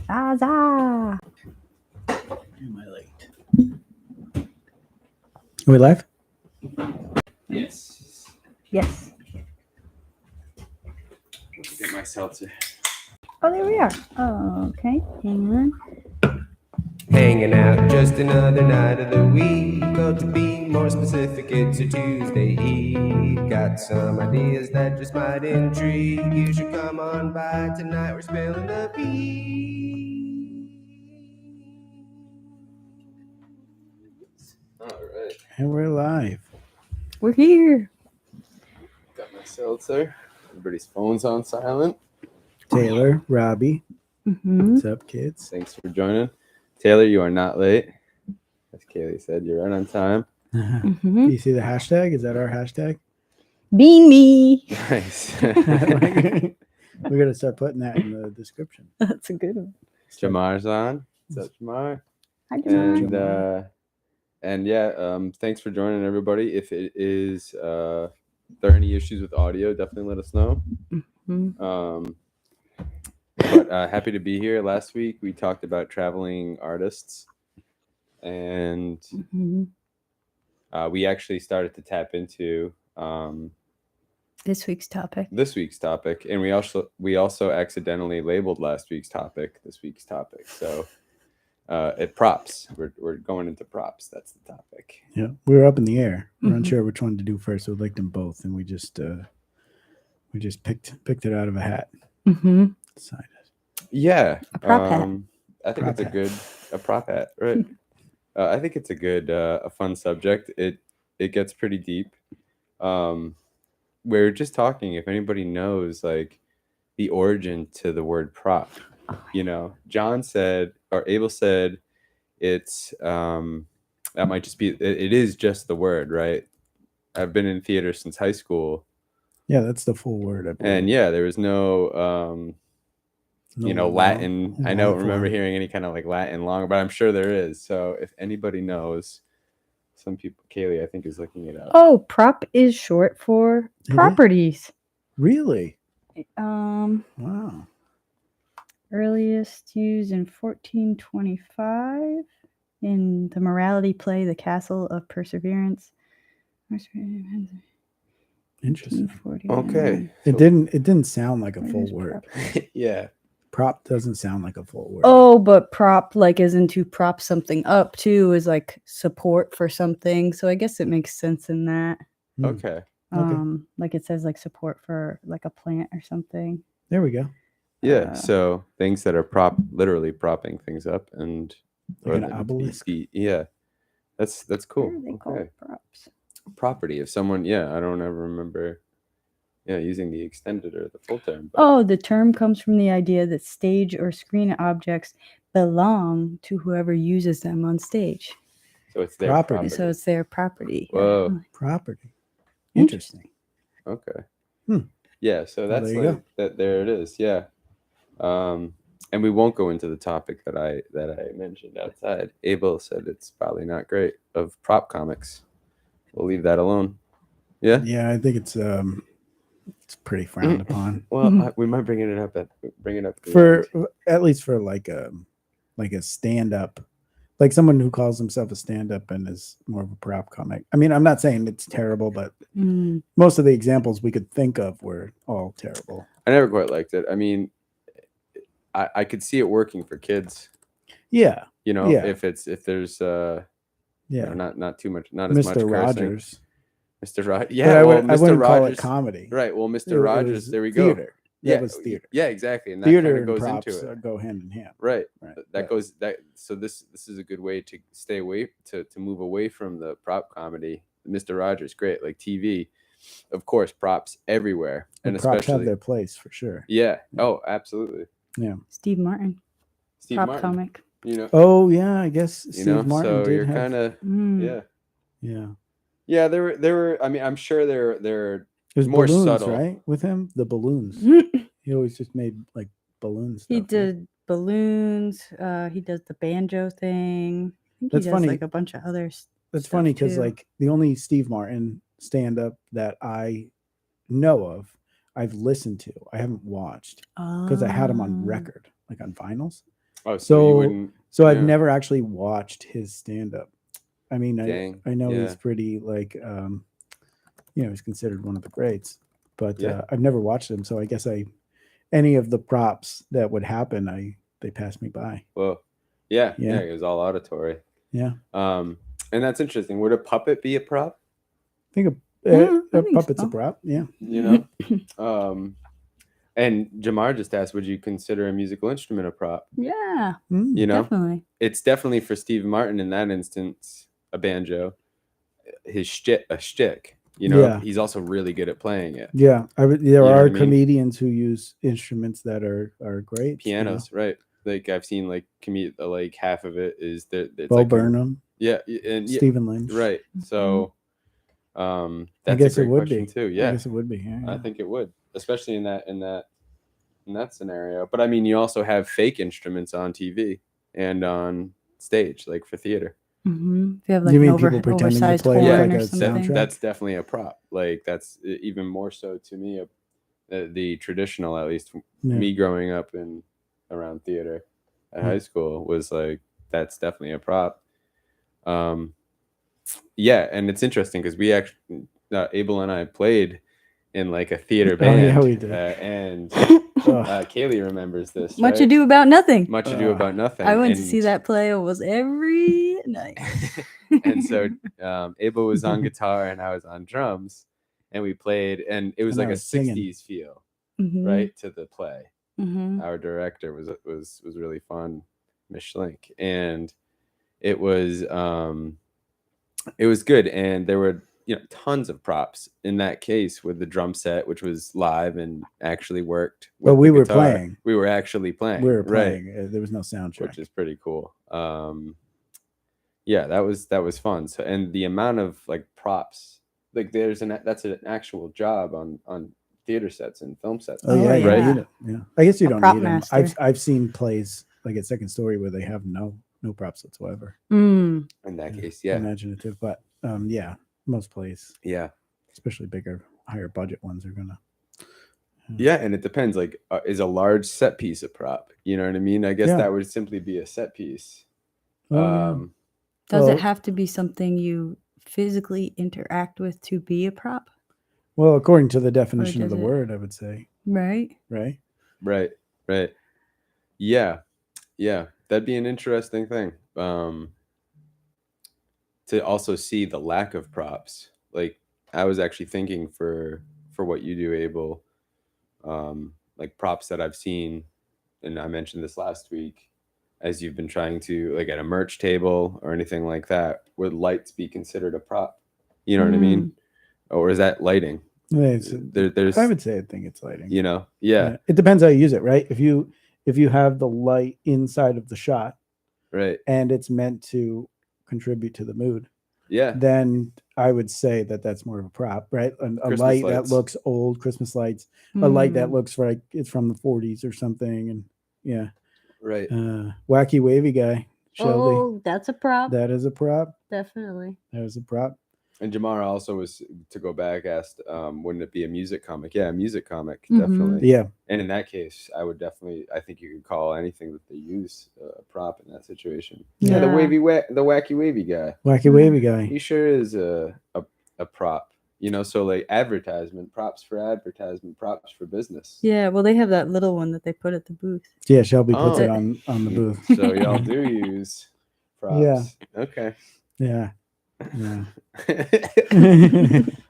Zaza. Am I late? Are we live? Yes. Yes. Get my seltzer. Oh, there we are. Oh, okay. Hang on. Hanging out just another night of the week. Or to be more specific, it's a Tuesday Eve. Got some ideas that just might intrigue. You should come on by tonight. We're spilling the beans. All right. And we're live. We're here. Got my seltzer. Everybody's phone's on silent. Taylor, Robbie. Mm-hmm. What's up, kids? Thanks for joining. Taylor, you are not late. As Kaylee said, you're right on time. Mm-hmm. You see the hashtag? Is that our hashtag? Bean me. Nice. We gotta start putting that in the description. That's a good one. Jamar's on. What's up, Jamar? Hi, Jamar. And yeah, thanks for joining, everybody. If it is there are any issues with audio, definitely let us know. Mm-hmm. But happy to be here. Last week we talked about traveling artists, and Mm-hmm. we actually started to tap into This week's topic. this week's topic, and we also accidentally labeled last week's topic this week's topic. So props. We're going into props. That's the topic. Yeah, we were up in the air. We're Mhm. unsure which one to do first. We liked them both, and we just picked it out of a hat. Mm-hmm. Decided. Yeah, A prop hat. I think Prop it's a prop hat, right? I think it's a good, a fun subject. It gets pretty deep. We're just talking. If anybody knows, like, the origin to the word prop, John said, or Abel said, it's that might just be. It is just the word, right? I've been in theater since high school, Yeah, that's the full word. I believe. and yeah, there was no. No Latin. I don't long remember form. hearing any kind of like Latin long, but I'm sure there is. So if anybody knows, some people, Kaylee, I think, is looking it up. Oh, prop is short for is? properties. Really? Um, Wow. earliest used in 1425 in the morality play, The Castle of Perseverance. Interesting. 1849. Okay. It didn't sound like a full Where's word. prop? Yeah. Prop doesn't sound like a full word. Oh, but prop, like, as in to prop something up too, is like support for something. So I guess it makes sense in that. Hmm. Okay. Like it says like support for like a plant or something. There we go. Yeah. So things that are literally propping things up, and Like an or the- obelisk. Yeah. That's cool. What are they called? Okay. Props. Property. If someone, I don't ever remember. Yeah, using the extended or the full term. But Oh, the term comes from the idea that stage or screen objects belong to whoever uses them on stage. so it's their Property. property. So it's their property. Whoa. Property. Interesting. Interesting. Okay. Yeah, so Well, that's there you like that. There it is. Yeah. And we won't go into the topic that I mentioned outside. Abel said it's probably not great of prop comics. We'll leave that alone. Yeah. Yeah, I think it's pretty frowned upon. Well, we might bring it up at the For end. at least for like a stand up, like someone who calls himself a stand up and is more of a prop comic. I mean, I'm not saying it's terrible, but Mm. most of the examples we could think of were all terrible. I never quite liked it. I mean, I could see it working for kids. Yeah. Yeah. If there's Yeah. not too much, not as much Mr. cursing. Rogers. Mr. Rogers. But Yeah, I well, Mr. wouldn't call it Rogers. comedy. Right. Well, Mr. It Rogers. was There we go. theater. Yeah, That was theater. Yeah, exactly. And that Theater kind and of goes props into it. go hand in hand. Right. Right. That Yeah. goes that. So this is a good way to stay away to move away from the prop comedy. Mr. Rogers, great, like TV, of course, props everywhere, and props especially have their place for sure. yeah. Oh, absolutely. Steve Martin, Steve prop Martin. comic. Oh yeah, I guess You Steve know, Martin so did you're have. kind of Mm. yeah. Yeah, There were. I mean, I'm sure there. it was more balloons, subtle. right? With him, the balloons. He always just made like balloons. He did balloons. He does the banjo thing. I think That's he does funny. like a bunch of other. That's stuff, funny because too. like the only Steve Martin stand up that I know of I've listened to. I haven't watched because I had him on Ah. record, like on vinyls. Oh, so you So wouldn't. so I've yeah. never actually watched his stand up. I mean, Dang, I know yeah. he's pretty like he's considered one of the greats, but Yeah. I've never watched him. So I guess any of the props that would happen, they passed me by. Well, yeah, Yeah. it was all auditory. Yeah. And that's interesting. Would a puppet be a prop? I think Yeah, I a think puppet's so. a prop. Yeah. You know. And Jamar just asked, would you consider a musical instrument a prop? Yeah, Mm. You know, definitely. it's definitely for Steve Martin in that instance a banjo, a shtick. You know, Yeah. he's also really good at playing it. Yeah. There know what are I mean? comedians who use instruments that are great. you know. Pianos, right? Like I've seen like like half of it is that it's Bo like Burnham, yeah, and yeah, Stephen Lynch. right. So I that's guess a it great would question be. too. I Yeah, guess it would be. Yeah, I yeah. think it would, especially in that scenario. But I mean, you also have fake instruments on TV and on stage, like for theater. Mm-hmm. If you have like You mean an people pretending to oversized play with, horn like, or a something. soundtrack? That's definitely a prop. Like that's even more so to me. The traditional, at least Yeah. me growing up in around theater at high school, was like that's definitely a prop. Yeah, and it's interesting because we actually Abel and I played in like a theater band. yeah, we did. And Ugh. Kaylee remembers this. Much right? Ado About Nothing. Much Ado About Nothing. I went to And- see that play almost every night. and so Abel was on guitar and I was on drums, and we played, and it was And I like a was singing. 60s feel, Mhm, right, to the play. mhm. Our director was really fun, Miss Schlink, and it was good, and there were tons of props in that case with the drum set, which was live and actually worked. But with we the were guitar. playing. We were actually playing. We were right, playing. There was no soundtrack. which is pretty cool. Yeah, that was fun. So, and the amount of like props, like that's an actual job on theater sets and film sets. Oh yeah, Oh, you right. need it. Yeah, I guess you A don't prop need them. master. I've seen plays like at Second Story where they have no props whatsoever. Mm. In that case, yeah, Imaginative, but yeah, most plays, yeah, especially bigger, higher budget ones, are gonna. yeah. And it depends. Like, is a large set piece a prop? You know what I mean? I guess Yeah. that would simply be a set piece. Oh, yeah. Does Well- it have to be something you physically interact with to be a prop? Well, according to the definition of does the it- word, I would say, Right? right? Right. Yeah. That'd be an interesting thing. To also see the lack of props. Like I was actually thinking for what you do, Abel, like props that I've seen, and I mentioned this last week, as you've been trying to like at a merch table or anything like that, would lights be considered a prop? You know what I mean? Or is that lighting? There's, There's I would say I think it's lighting. yeah, It depends how you use it, right? If you have the light inside of the shot right. and it's meant to contribute to the mood, Yeah. then I would say that that's more of a prop, right? A Christmas light lights. that looks old, Christmas lights, a light that Mm. looks like it's from the 40s or something, and yeah, Right. wacky wavy guy, Shelby. Oh, that's a prop. That is a prop. Definitely. That is a prop. And Jamar also was, to go back, asked, wouldn't it be a music comic? Yeah, a music comic, Mhm. definitely. Yeah, And in that case, I think you could call anything that they use a prop in that situation. Yeah, the Yeah. the wacky wavy guy. wacky wavy guy. He sure is a prop. So like props for advertisement, props for business. Yeah, well, they have that little one that they put at the booth. Yeah, Shelby puts Oh. it on the booth. So y'all do use props. Yeah. Okay. Yeah, yeah.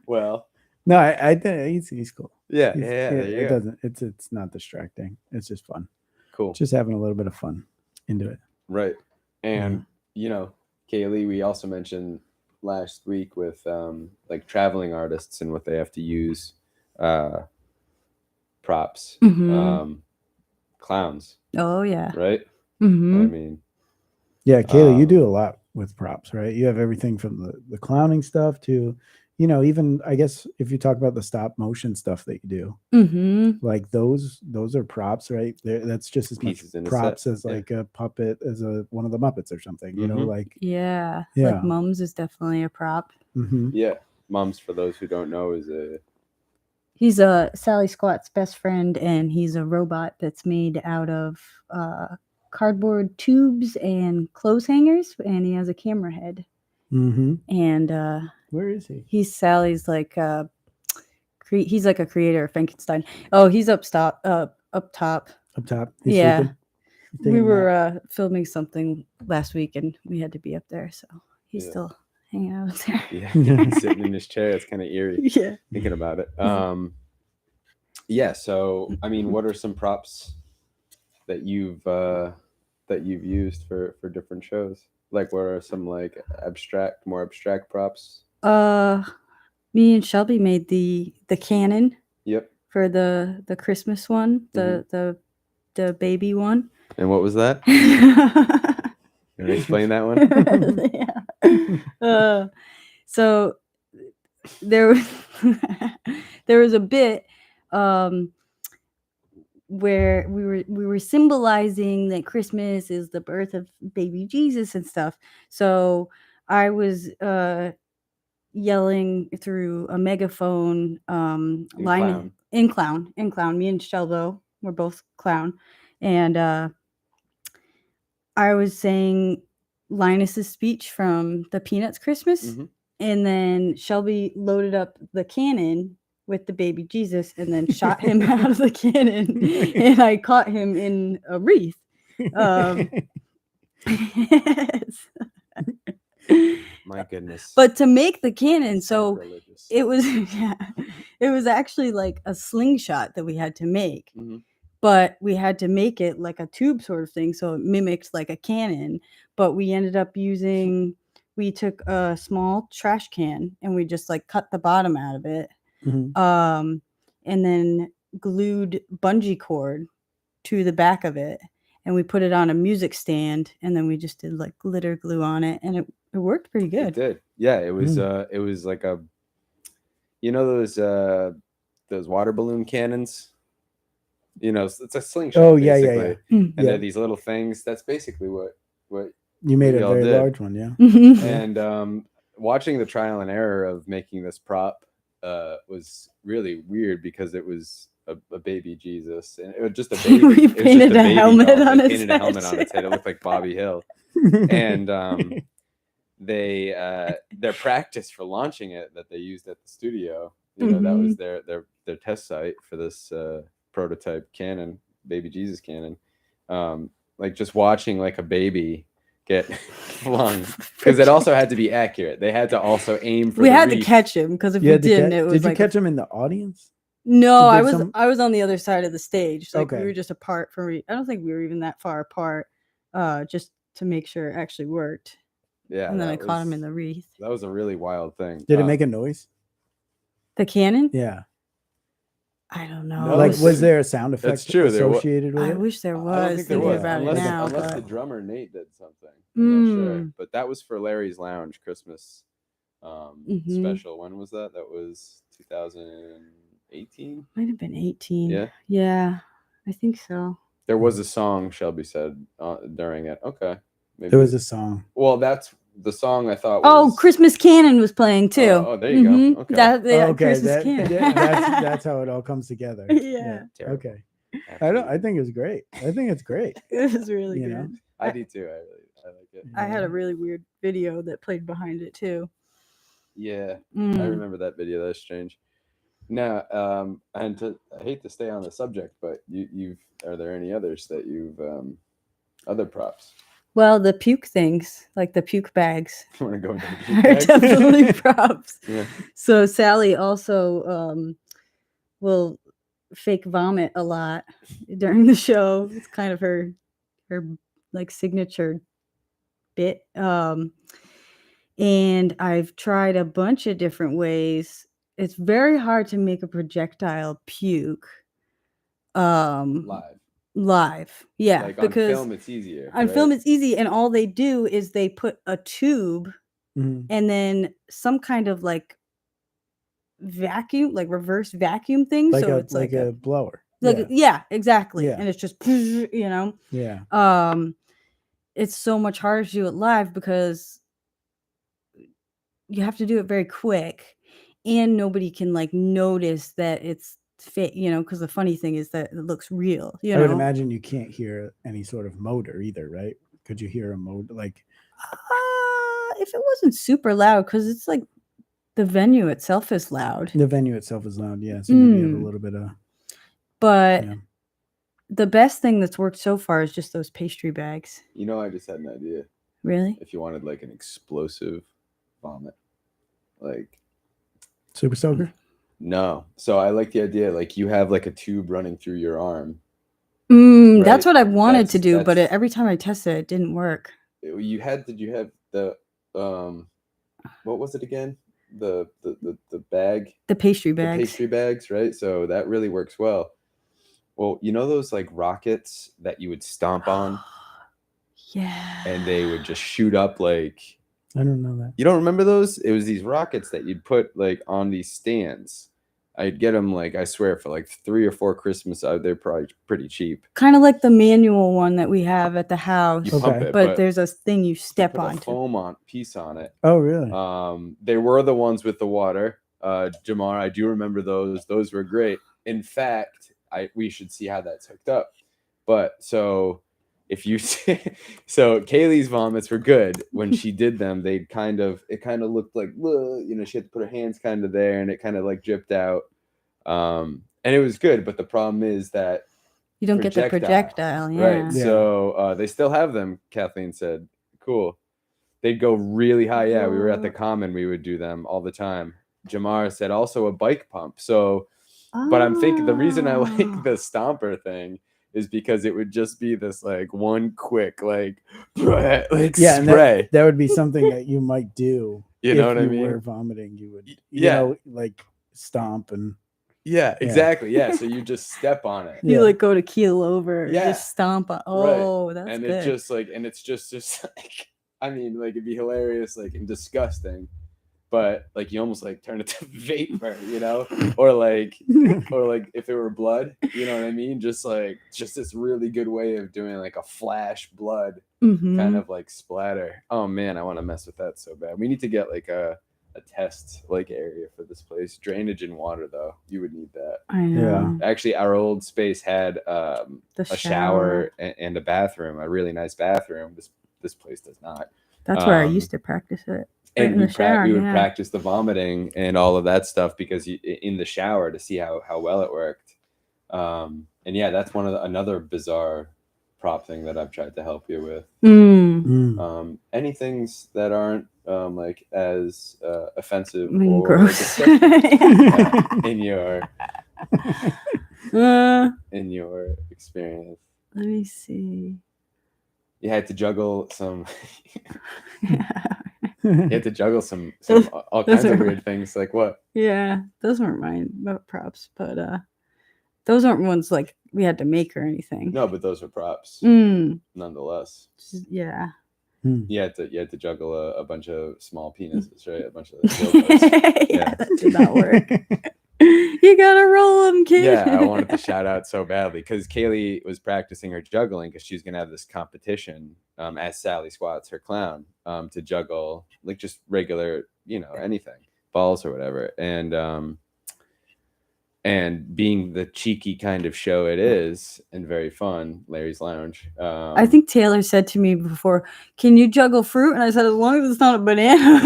Well, No, I think he's cool. yeah, He's- yeah. There you it go. doesn't. It's not distracting. It's just fun. Cool. Just having a little bit of fun into it. Right. And Kaylee, we also mentioned last week with like traveling artists and what they have to use props. Mhm. Clowns, Oh yeah. right? I Mm-hmm. mean, Yeah, Kayla, you Um, do a lot with props, right? You have everything from the clowning stuff to, even I guess if you talk about the stop motion stuff that you do, Mm-hmm. like those are props, right? That's just as much Pieces in a props set, as yeah. like a puppet as one of the Muppets or something. Mhm. Like Yeah. Yeah. Like Mums is definitely a prop. mhm. yeah. Mums, for those who don't know, is a He's Sally Squat's best friend, and he's a robot that's made out of cardboard tubes and clothes hangers, and he has a camera head. Mm-hmm. And Where is he? he's Sally's like he's like a creator of Frankenstein. Oh, he's up top. Up top. He's Yeah. sleeping? He's We taking a nap. were filming something last week, and we had to be up there, so he's Yeah. still hanging out up there. Yeah, sitting in his chair. It's kind of eerie Yeah. thinking about it. Yeah. So, I mean, what are some props that you've used for different shows? Like, what are some like more abstract props? Me and Shelby made the cannon Yep. for the Christmas one, the baby one. And what was that? Yeah. Can you explain that one? So there was there was a bit where we were symbolizing that Christmas is the birth of baby Jesus and stuff. So I was yelling through a megaphone line in clown. Me and Shelbo were both clown, and I was saying Linus's speech from the Peanuts Christmas, Mhm. and then Shelby loaded up the cannon with the baby Jesus and then shot him out of the cannon, and I caught him in a wreath. Yes. My goodness. But to make the cannon, so Sacrilegious. it was it was actually like a slingshot that we had to make. Mhm. But we had to make it like a tube sort of thing, so it mimicked like a cannon. But we ended up we took a small trash can and we just like cut the bottom out of it, Mhm. and then glued bungee cord to the back of it, and we put it on a music stand, and then we just did like glitter glue on it, and it worked pretty It good. did. Yeah, it was like a, those water balloon cannons. It's a slingshot. Oh, yeah, yeah, basically. yeah. Mm. And Yeah. they're these little things. That's basically what You made we a all very did. large one, yeah. Mhm. And watching the trial and error of making this prop was really weird because it was a baby Jesus, and it was just a baby. We it was just painted a baby helmet doll. on They his painted a helmet head. on its head. It looked like Bobby Hill. And they their practice for launching it that they used at the studio, that was their test site for this prototype cannon, baby Jesus cannon. Like just watching like a baby get flung, because it also had to be accurate. They had to also aim for We the had to wreath. catch him, because if You we had to didn't, catch- it was Did you like catch him in the audience? No, Did I was some- I was on the other side of the stage. Like Okay. we were just apart from. I don't think we were even that far apart, just to make sure it actually worked. Yeah, And then I that caught him was- in the wreath. That was a really wild thing. Did it make a noise? The cannon? Yeah. I don't know. No, Like, it's- was there a sound effect That's true, there wa- associated with I it? wish there I don't was. think there Thinking was, about unless, it now, unless the but drummer Nate did something. I'm not sure, Mm. but that was for Larry's Lounge Christmas Mhm. special. When was that? That was 2018. might have been 18. Yeah. Yeah, I think so. There was a song, Shelby said during it. Okay, maybe There was a song. Well, that's the song I thought. Oh, Was, Christmas Cannon was playing too. Oh, there you go. Mhm. Okay. Yeah, okay, Christmas Cannon. that's how it all comes together. Yeah. Terrible. Okay. Absolutely. I think it's great. I think it's great. It was really You good. know? I do too. I like it. I had a really weird video that played behind it too. Yeah. I Mm. remember that video. That was strange. Now, and I hate to stay on the subject, but are there any others that you've other props? Well, the puke things, like the puke bags, You want to go into the are puke bags? definitely props. Yeah. So Sally also will fake vomit a lot during the show. It's kind of her like signature bit. And I've tried a bunch of different ways. It's very hard to make a projectile puke live. Yeah, Like because on film, it's easier. on right? film it's easy, and all they do is they put a tube Mhm. and then some kind of like vacuum, like reverse vacuum thing. Like so a it's like a blower. yeah, exactly. Yeah. And it's just you know. Yeah. It's so much harder to do it live because you have to do it very quick, and nobody can like notice that it's fake, because the funny thing is that it looks real, I would imagine you can't hear any sort of motor either, right? Could you hear a motor? Like, If it wasn't super loud, because it's like the venue itself is loud, the venue itself is loud, yeah. So maybe you have a Mm. little bit of, but yeah. the best thing that's worked so far is just those pastry bags. You know, I just had an idea. Really? If you wanted like an explosive vomit, like Super soaker. no. So I like the idea. Like you have like a tube running through your arm. That's Right. what I wanted to do, but That's- every time I tested it didn't work. Did you have the what was it again? The bag, The pastry the bags. pastry bags, right? So that really works well. Well, you know those like rockets that you would stomp on Yeah. and they would just shoot up like I don't know that. you don't remember those? It was these rockets that you'd put like on these stands. I'd get them like I swear for like 3 or 4 Christmas. They're probably pretty cheap. Kind of like the manual one that we have at the house, You pump Okay. it, but there's a thing you you step put a onto. foam piece on it. Oh, really? They were the ones with the water. Jamar, I do remember those. Those were great. In fact, we should see how that's hooked up. But so if you so Kaylee's vomits were good when she did them. It kind of looked like she had to put her hands kind of there and it kind of like dripped out. And it was good, but the problem is that You don't get the projectile. Yeah. right. Yeah. So they still have them. Kathleen said, "Cool." They'd go really high. Yeah, we were at the Common. We would do them all the time. Jamar said also a bike pump. So, but I'm thinking the reason I like Oh. the stomper thing is because it would just be this like one quick like Yeah, and spray. that would be something that you might do. You know if what I you mean? were vomiting, you would, Yeah. like stomp and Yeah, exactly. Yeah, so you just step on it. You Yeah. like go to keel over, Yeah. just stomp on. Oh, that's And good. it just like and it's just like I mean like it'd be hilarious like and disgusting, but like you almost like turn it to vapor, or like if it were blood, you know what I mean, just this really good way of doing like a flash blood Mhm. kind of like splatter. Oh man, I want to mess with that so bad. We need to get like a test like area for this place. Drainage and water though, you would need that. I know. Actually, our old space had The a shower and a bathroom, a really nice bathroom. This place does not. That's where I used to practice it. And in the shower, we would yeah. practice the vomiting and all of that stuff because in the shower to see how well it worked. And yeah, that's another bizarre prop thing that I've tried to help you with. Any things that aren't like as offensive or Gross. disgusting, in your Uh, experience. let me see. You had to juggle some. Yeah. You had to juggle some all those kinds of are- weird things. Like what? Yeah, those weren't mine, but props. But those aren't ones like we had to make or anything. No, but those are props nonetheless. Yeah. You had to juggle a bunch of small penises, right? A bunch of dildos. Yeah, that did not work. You gotta roll them, kid. Yeah, I wanted to shout out so badly because Kaylee was practicing her juggling because she's gonna have this competition as Sally Squats, her clown, to juggle like just regular, anything, balls or whatever, and being the cheeky kind of show it is and very fun, Larry's Lounge. I think Taylor said to me before, "Can you juggle fruit?" And I said, "As long as it's not a banana."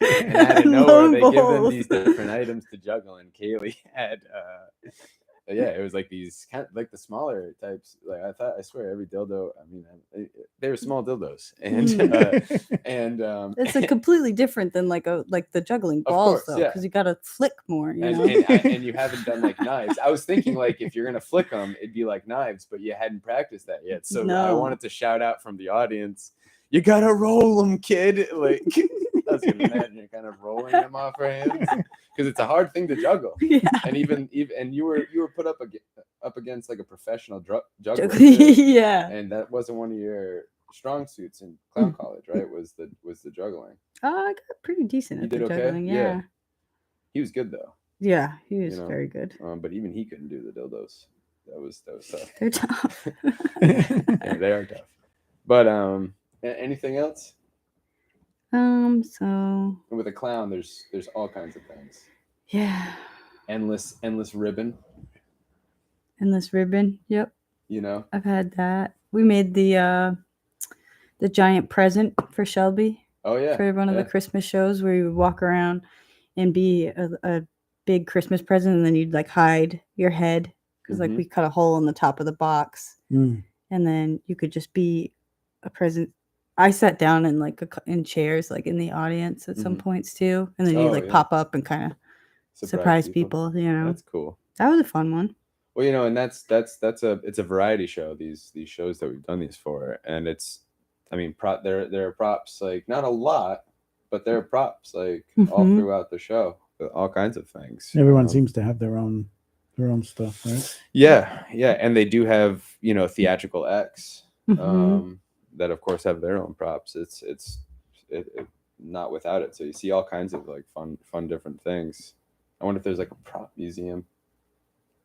and out of nowhere they give them Bowls. these different items to juggle, and Kaylee had it was like these kind of like the smaller types. Like I swear every dildo, I mean they were small dildos, and It's like completely different than like the juggling balls, course, though, yeah. because you gotta flick more. You and, know? and you haven't done like knives. I was thinking like if you're gonna flick them, it'd be like knives, but you hadn't practiced that yet. So I No. wanted to shout out from the audience, you gotta roll them, kid. Like I was gonna imagine you're kind of rolling them off her hands because it's a hard thing to juggle. Yeah. And even you were put up against like a professional juggler, too. Yeah. And that wasn't one of your strong suits in clown college, right? Was the juggling? I got pretty decent You at the did okay? juggling. Yeah. Yeah. He was good though. Yeah, he was know. very good. But even he couldn't do the dildos. That was tough. They're tough. Yeah, they are tough. But anything else? So And with a clown, there's all kinds of things. yeah, Endless ribbon. endless ribbon. Yep, You know. I've had that. We made the giant present for Shelby Oh yeah. for one of the yeah. Christmas shows where you would walk around and be a big Christmas present, and then you'd like hide your head because like Mhm. we cut a hole in the top of the box, Mm. and then you could just be a present. I sat down in like in chairs like in the audience at some Mhm. points too, and then you Oh, like yeah. pop up and kind of surprise people. You know, That's cool. that was a fun one. Well, you know, and it's a variety show. These shows that we've done these for, and it's, I mean, there are props, like not a lot, but there are props like all Mhm. throughout the show, all kinds of things. Everyone seems to have their own stuff, right? Yeah, and they do have, you know, theatrical acts Mhm. that of course have their own props. It's not without it. So you see all kinds of like fun different things. I wonder if there's like a prop museum.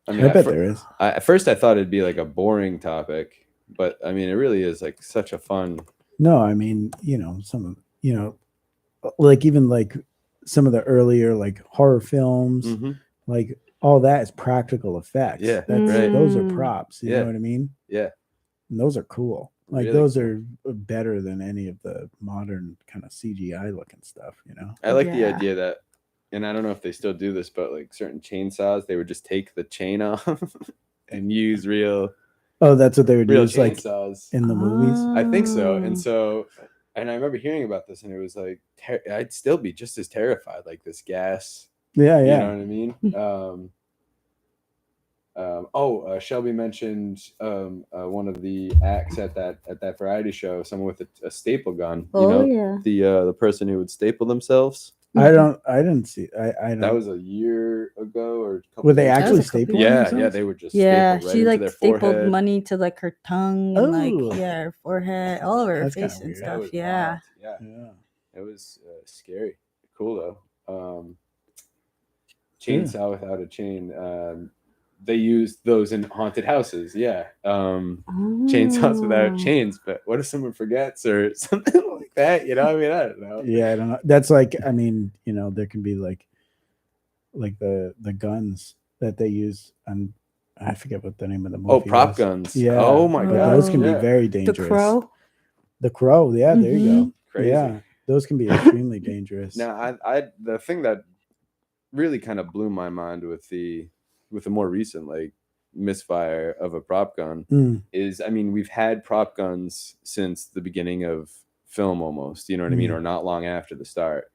I mean, I bet there is. at first I thought it'd be like a boring topic, but I mean, it really is like such a fun. No, I mean, like even like some of the earlier like horror films, Mhm. like all that is practical effects. Yeah, those are Mm. props. You Yeah. know what I mean? Yeah, And those are cool. Like Really those cool. are better than any of the modern kind of CGI looking stuff. You know? I like the Yeah. idea that, and I don't know if they still do this, but like certain chainsaws, they would just take the chain off and use real Oh, that's what they would real use like chainsaws. in the movies. I think so. Oh. And I remember hering about this, and it was like I'd still be just as terrified, like this gas. Yeah, You yeah. know what I mean? Shelby mentioned one of the acts at that variety show, someone with a staple gun. You know, yeah. the person who would staple themselves. I didn't see. I don't. That was a year ago or a couple. Were they years ago. actually a couple stapling Yeah, themselves? they would just Yeah, staple right she into like their stapled forehead. money to like her tongue and Oh. like her forehead, all over her That's kinda face and weird. That stuff. was Yeah. wild. Yeah, Yeah. it was scary. Cool though. Sure. Chainsaw without a chain. They use those in haunted houses. Yeah. Chainsaws without Oh. chains. But what if someone forgets or something like that? You know, I mean, I don't know. Yeah, I don't know. That's like, I mean, there can be like the guns that they use, and I forget what the name of the movie. Oh, prop was. guns. Yeah. Oh my Oh, But god. those can yeah. be very The dangerous. Crow. The Crow. Yeah, there you go. Crazy. Yeah, those can be extremely dangerous. Now, the thing that really kind of blew my mind with the more recent like misfire of a prop gun Mm. is, I mean, we've had prop guns since the beginning of film almost, you know what I mean, Mm. or not long after the start.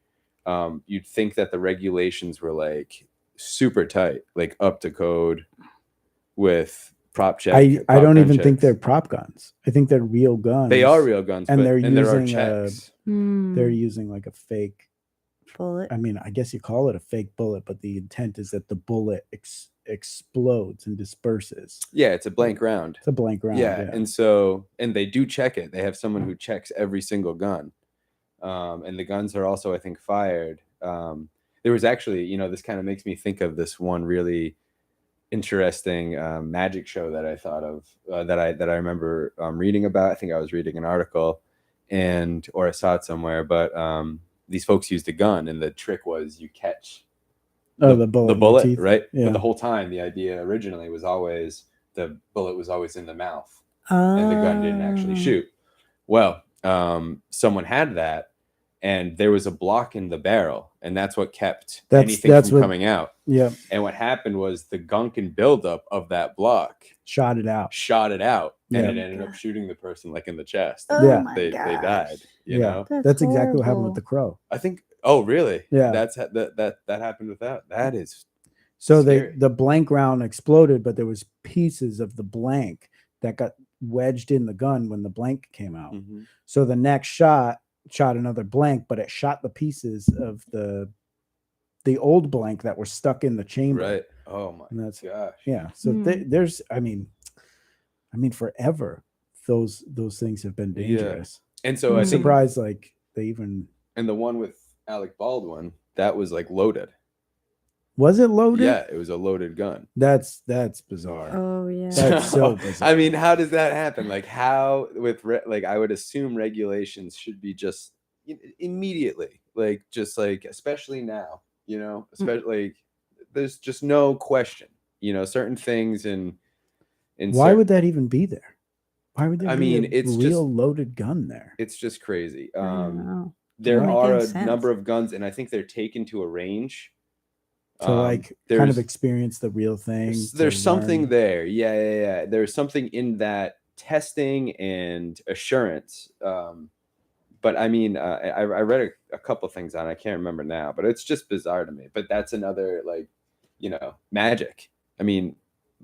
You'd think that the regulations were like super tight, like up to code with prop check. I prop don't gun even think checks. they're prop guns. I think they're real guns. They are real guns, and but they're there are using, checks. They're using like a fake. Bullet. I mean, I guess you call it a fake bullet, but the intent is that the bullet explodes and disperses. Yeah, it's a blank round. It's a blank round. Yeah, and they do check it. They have someone who checks every single gun, and the guns are also, I think, fired. There was actually, this kind of makes me think of this one really interesting magic show that I thought of, that I remember reading about. I think I was reading an article, or I saw it somewhere. But these folks used a gun, and the trick was you catch the bullet. the in bullet, teeth. right? Yeah. But the whole time, the idea originally was always the bullet was always in the mouth, and the gun didn't actually shoot. Well, someone had that, and there was a block in the barrel, and that's what kept anything from coming out. Yeah. And what happened was the gunk and buildup of that block Shot it out. and Yeah. it ended up shooting the person like in the chest. Oh Yeah. my They gosh. died. You Yeah. know, That's That's exactly what happened horrible. with the Crow. I think. Oh, really? Yeah. That's that happened with that. That is. So Scary. the blank round exploded, but there was pieces of the blank that got wedged in the gun when the blank came out. Mhm. So the next shot another blank, but it shot the pieces of the old blank that were stuck in the chamber. Right. Oh my And that's gosh. yeah. So Hmm. there's I mean forever those things have been Yeah. dangerous. And so I I'm Mm. think, surprised like they even and the one with Alec Baldwin, that was like loaded. was it loaded? Yeah, it was a loaded gun. That's bizarre. Oh yeah. That's so bizarre. I mean, how does that happen? Like, how with like I would assume regulations should be just immediately, like just like especially now, especially like there's just no question, certain things in Why would that even be there? Why would there I be mean, a it's real just loaded gun there? it's just crazy. I don't know. There Doesn't make are any a sense. number of guns, and I think they're taken to a range. To like kind of there's experience the real thing. there's to something learn. there. Yeah. There's something in that testing and assurance. But I mean, I read a couple things on it. I can't remember now, but it's just bizarre to me. But that's another like, magic. I mean,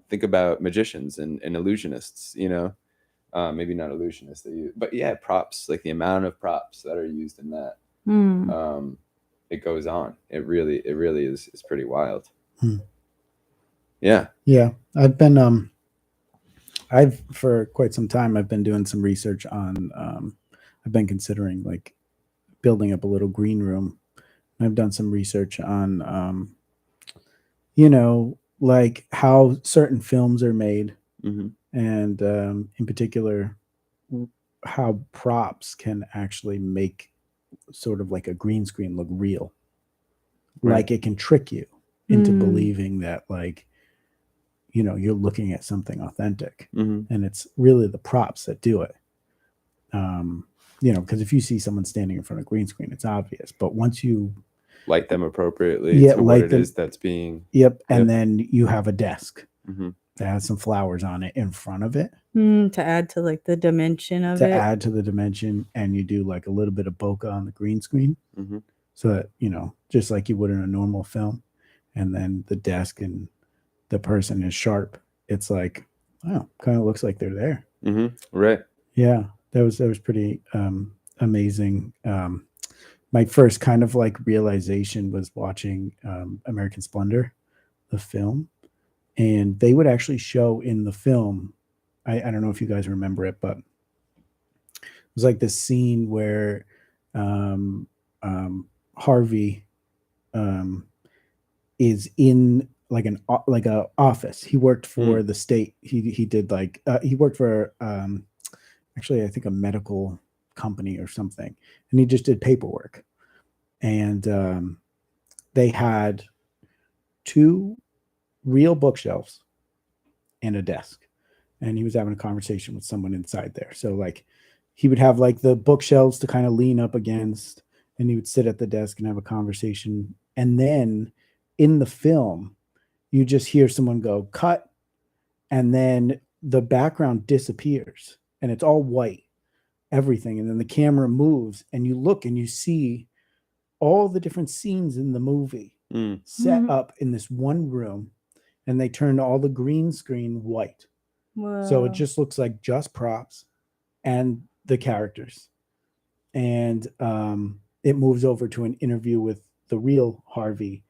think about magicians and illusionists, maybe not illusionists, but yeah, props, like the amount of props that are used in that. Hmm. It goes on. It really is pretty wild. Hmm. Yeah. Yeah. For quite some time, I've been doing some research on, I've been considering like building up a little green room. I've done some research on, like how certain films are made, and in particular, how props can actually make sort of like a green screen look real. Right. Like it can trick you into Mm. believing that like, you're looking at something authentic, Mm-hmm. and it's really the props that do it. Because if you see someone standing in front of a green screen, it's obvious. But once you Light them appropriately Yeah, to light what it them- is that's being. Yep. And Yep. then you have a desk Mhm. that has some flowers on it in front of it To add to like the dimension of to it. add to the dimension. And you do like a little bit of bokeh on the green screen. Mhm. So that, just like you would in a normal film. And then the desk and the person is sharp. It's like, wow, kind of looks like they're there. Right. Yeah. That was pretty amazing. My first kind of like realization was watching American Splendor, the film, and they would actually show in the film. I don't know if you guys remember it, but it was like this scene where Harvey is in like a office. He worked for the state. He did like he worked for actually I think a medical company or something, and he just did paperwork. And they had 2 real bookshelves and a desk, and he was having a conversation with someone inside there. So like he would have like the bookshelves to kind of lean up against, and he would sit at the desk and have a conversation. And then in the film, you just hear someone go cut, and then the background disappears and it's all white, everything. And then the camera moves and you look and you see all the different scenes in the movie set up in this one room, and they turned all the green screen white. So it Whoa. just looks like just props and the characters. And it moves over to an interview with the real Harvey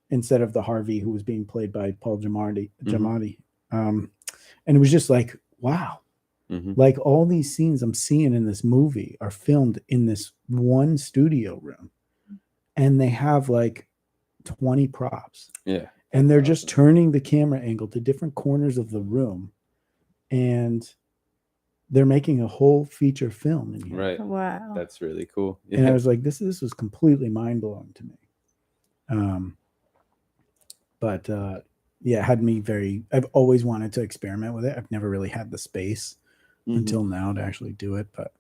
instead of the Harvey who was being played by Paul Giamatti. And it was just like, wow. Like all these scenes I'm seeing in this movie are filmed in this one studio room. And they have like 20 props. Yeah. And they're just turning the camera angle to different corners of the room. And they're making a whole feature film in here. Right. Wow. That's really cool. And I was like, this was completely mind-blowing to me. But it had me I've always wanted to experiment with it. I've never really had the space until now to actually do it, but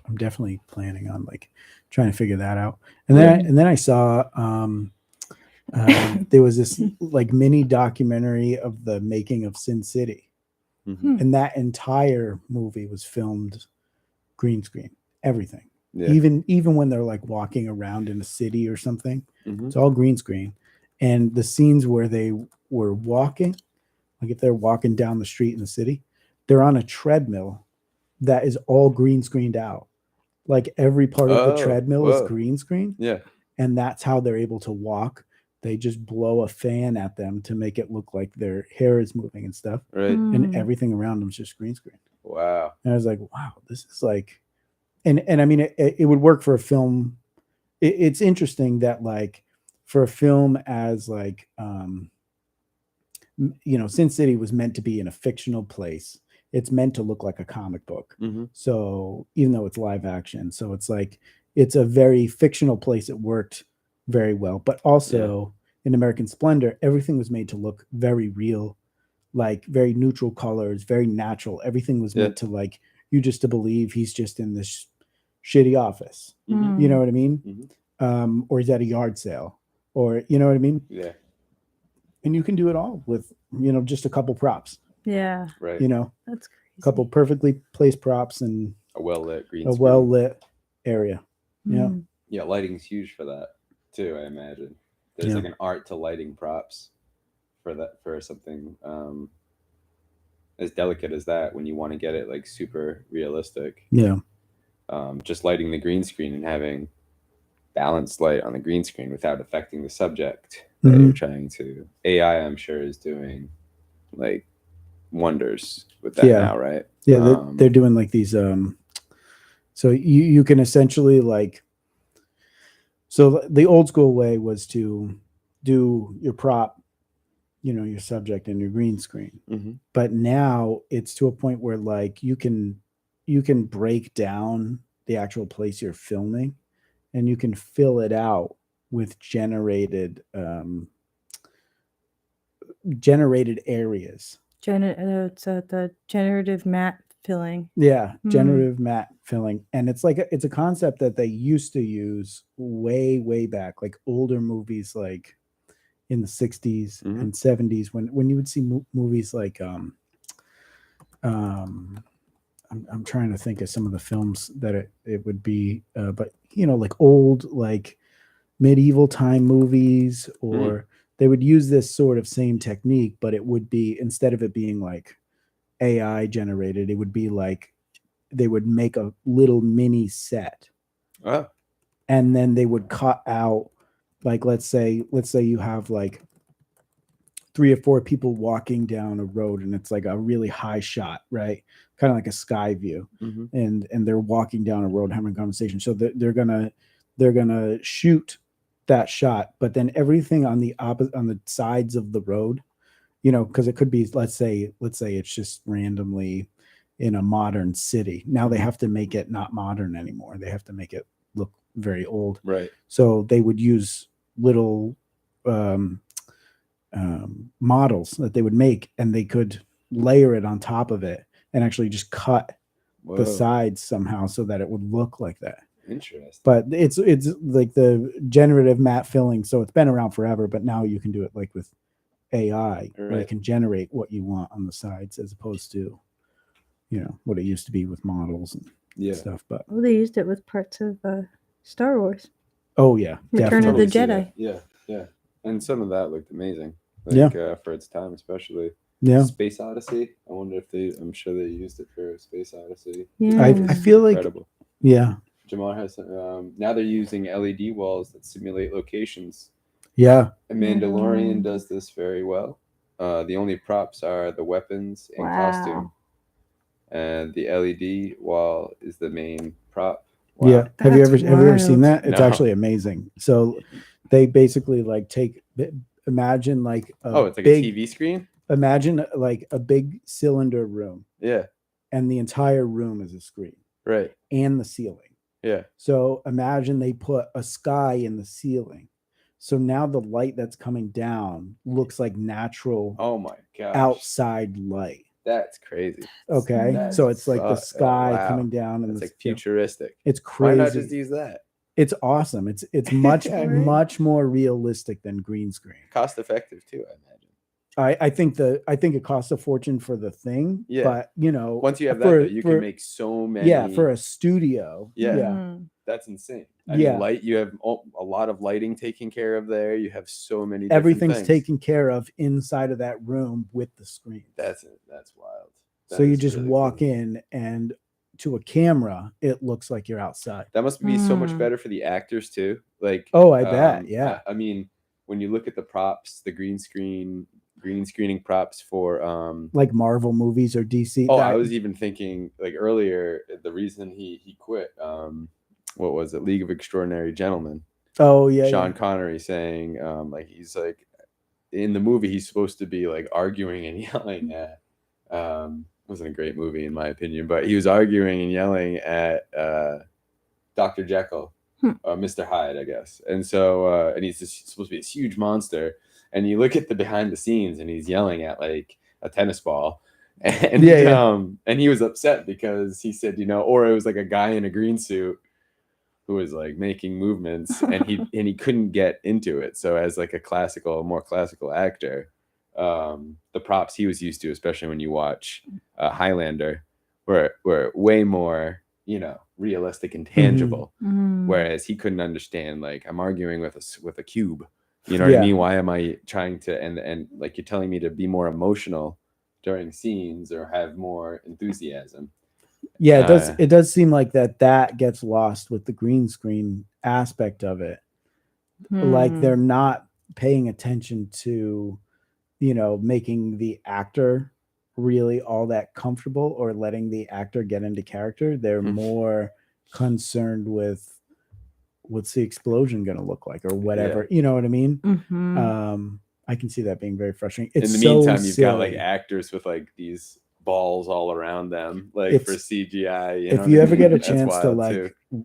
I'm definitely planning on like trying to figure that out. And then I saw there was this like mini documentary of the making of Sin City, and that entire movie was filmed green screen, everything. Yeah. Even when they're like walking around in a city or something, Mhm. it's all green screen. And the scenes where they were walking, like if they're walking down the street in the city, they're on a treadmill that is all green screened out. Like every part of the treadmill is green screen. Yeah. And that's how they're able to walk. They just blow a fan at them to make it look like their hair is moving and stuff. Right. And everything around them is just green screen. Wow. And I was like, wow, this is like, and I mean, it would work for a film. It's interesting that like for a film as like, Sin City was meant to be in a fictional place. It's meant to look like a comic book. So even though it's live action, so it's like it's a very fictional place. It worked very well, but also in American Splendor, everything was made to look very real, like very neutral colors, very natural. Everything was Yeah. meant to like you just to believe he's just in this shitty office. Mhm. You know what I mean? Mhm. Or he's at a yard sale, or you know what I mean? Yeah. And you can do it all with, you know, just a couple props, Yeah, Right. you know, that's crazy. a couple perfectly placed props and A well lit green a screen. well lit area. Yeah. Mm. Yeah, lighting's huge for that too. I imagine there's Yeah. like an art to lighting props for that, for something as delicate as that. When you want to get it like super realistic, Yeah. just lighting the green screen and having balanced light on the green screen without affecting the subject that you're trying to. AI, I'm sure, is doing like wonders with that Yeah. now, right? Yeah. They're doing like these, so you can essentially like, so the old school way was to do your prop, you know, your subject and your green screen. Mhm. But now it's to a point where like you can break down the actual place you're filming and you can fill it out with generated areas. It's the generative matte filling. Yeah, Mm. generative matte filling, and it's like it's a concept that they used to use way back, like older movies, like in the 60s Mhm. and 70s, when you would see movies like I'm trying to think of some of the films that it would be, but you know, like old like medieval time movies, or they would use this sort of same technique, but it would be, instead of it being like AI generated, it would be like they would make a little mini set Oh, and then they would cut out, like let's say you have like 3 or 4 people walking down a road and it's like a really high shot, right? Kind of like a sky view. mhm. And they're walking down a road having a conversation. So they're gonna shoot that shot, but then everything on the sides of the road, you know, because it could be, let's say it's just randomly in a modern city. Now they have to make it not modern anymore. They have to make it look very old. Right. So they would use little models that they would make, and they could layer it on top of it and actually just cut Whoa. the sides somehow so that it would look like that. Interesting. But it's like the generative matte filling, so it's been around forever, but now you can do it like with AI, where Right. it can generate what you want on the sides, as opposed to, you know, what it used to be with models and Yeah. stuff. But Oh, they used it with parts of Star Wars. oh yeah, Return of definitely. the see Jedi. that. Yeah, yeah. And some of that looked amazing. Yeah. Like, for its time, especially. Yeah, Space Odyssey. I wonder if I'm sure they used it for Space Odyssey. Yeah. I feel like Incredible. yeah, Jamar has now they're using LED walls that simulate locations. yeah, And Mandalorian Yeah. does this very well. The only props are the weapons and Wow. costume, and the LED wall is the main prop. yeah. Have you That's ever seen wild. that? It's No. actually amazing. So they basically like imagine like Oh, it's like big, a TV screen. imagine like a big cylinder room, Yeah. and the entire room is a screen Right. and the ceiling. Yeah. So imagine they put a sky in the ceiling. So now the light that's coming down looks like natural Oh my gosh. outside light. That's crazy. Okay. That's So it's like the fu- sky wow. coming down, and It's like you know, futuristic. it's Why not crazy. just use that? It's awesome. It's much Right. much more realistic than green screen. Cost effective too, I imagine. I think it costs a fortune for the thing. Yeah. But you know, Once you have that, for- though, you for- can make so many. yeah, for a studio. Yeah. Yeah. Mm. That's insane. I Yeah. mean, light. You have a lot of lighting taken care of there. You have so many. different Everything's things. taken care of inside of that room with the screen. That's it. That's wild. So That you is just really walk cool. in, and to a camera, it looks like you're outside. That must be so much Mm. better for the actors too. Like, Oh, I bet. Yeah. I mean, when you look at the props, the green screening props for Like Marvel movies or DC. Oh, that- I was even thinking like earlier, the reason he quit, what was it, League of Extraordinary Gentlemen? Oh yeah. Sean Connery saying, like he's like in the movie he's supposed to be like arguing and yelling at. Wasn't a great movie in my opinion, but he was arguing and yelling at Dr. Jekyll, Mr. Hyde, I guess. And so, and he's supposed to be this huge monster. And you look at the behind the scenes, and he's yelling at like a tennis ball. And and he was upset because he said, or it was like a guy in a green suit who was like making movements, and he couldn't get into it. So as like a more classical actor, the props he was used to, especially when you watch Highlander, were way more, realistic and tangible. Whereas he couldn't understand, like, I'm arguing with a cube. You know what I mean? Why am I trying to and like you're telling me to be more emotional during scenes or have more enthusiasm? Yeah, it does seem like that gets lost with the green screen aspect of it. Like they're not paying attention to, making the actor really all that comfortable or letting the actor get into character. They're more concerned with what's the explosion going to look like or whatever. You know what I mean? I can see that being very frustrating. In the meantime, you've got like actors with like these balls all around them, like for CGI. If you ever get a chance to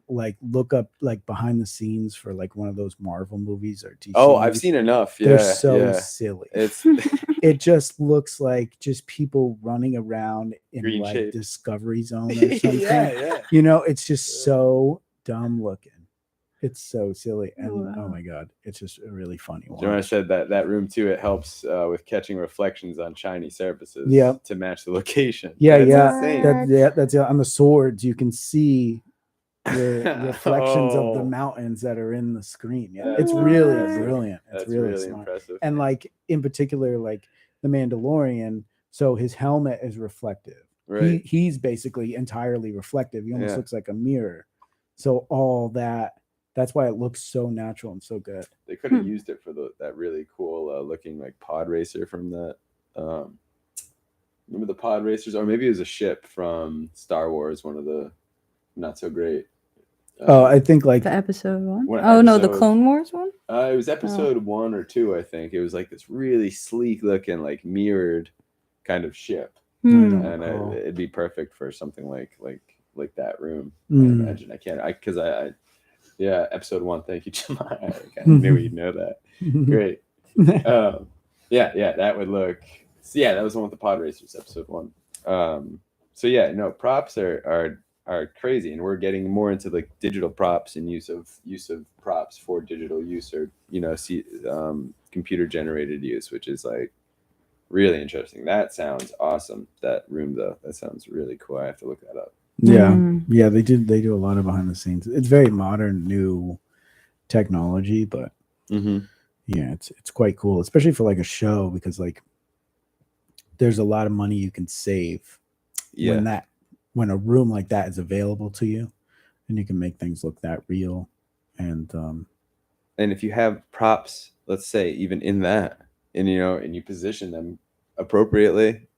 like look up like behind the scenes for like one of those Marvel movies or DC movies, I've seen enough. They're so silly. It just looks like just people running around in green like shape. Discovery Zone or something. It's just so dumb looking. It's so silly, and oh my god, it's just a really funny one. I said that room too. It helps with catching reflections on shiny surfaces. to match the location. That's on the swords. You can see the reflections of the mountains that are in the screen. It's really brilliant. It's really smart. Impressive. And like in particular, like the Mandalorian, so his helmet is reflective. Right. He's basically entirely reflective. He almost looks like a mirror. So all that. That's why it looks so natural and so good. They could have used it for that really cool looking like pod racer from that. Remember the pod racers? Or maybe it was a ship from Star Wars, one of the not so great. I think like the episode 1. No, the Clone Wars one? It was episode 1 or 2, I think. It was like this really sleek looking, like mirrored kind of ship. And it'd be perfect for something like that room. I imagine. Episode 1. Thank you, Jamar. I knew you'd know that. Great. That would look. So that was the one with the pod racers, episode 1. Props are crazy, and we're getting more into like digital props and use of props for digital use or computer generated use, which is like really interesting. That sounds awesome. That room though, that sounds really cool. I have to look that up. They do a lot of behind the scenes. It's very modern, new technology, but it's quite cool, especially for like a show, because like there's a lot of money you can save when a room like that is available to you, and you can make things look that real. And if you have props, let's say even in that, and you position them appropriately,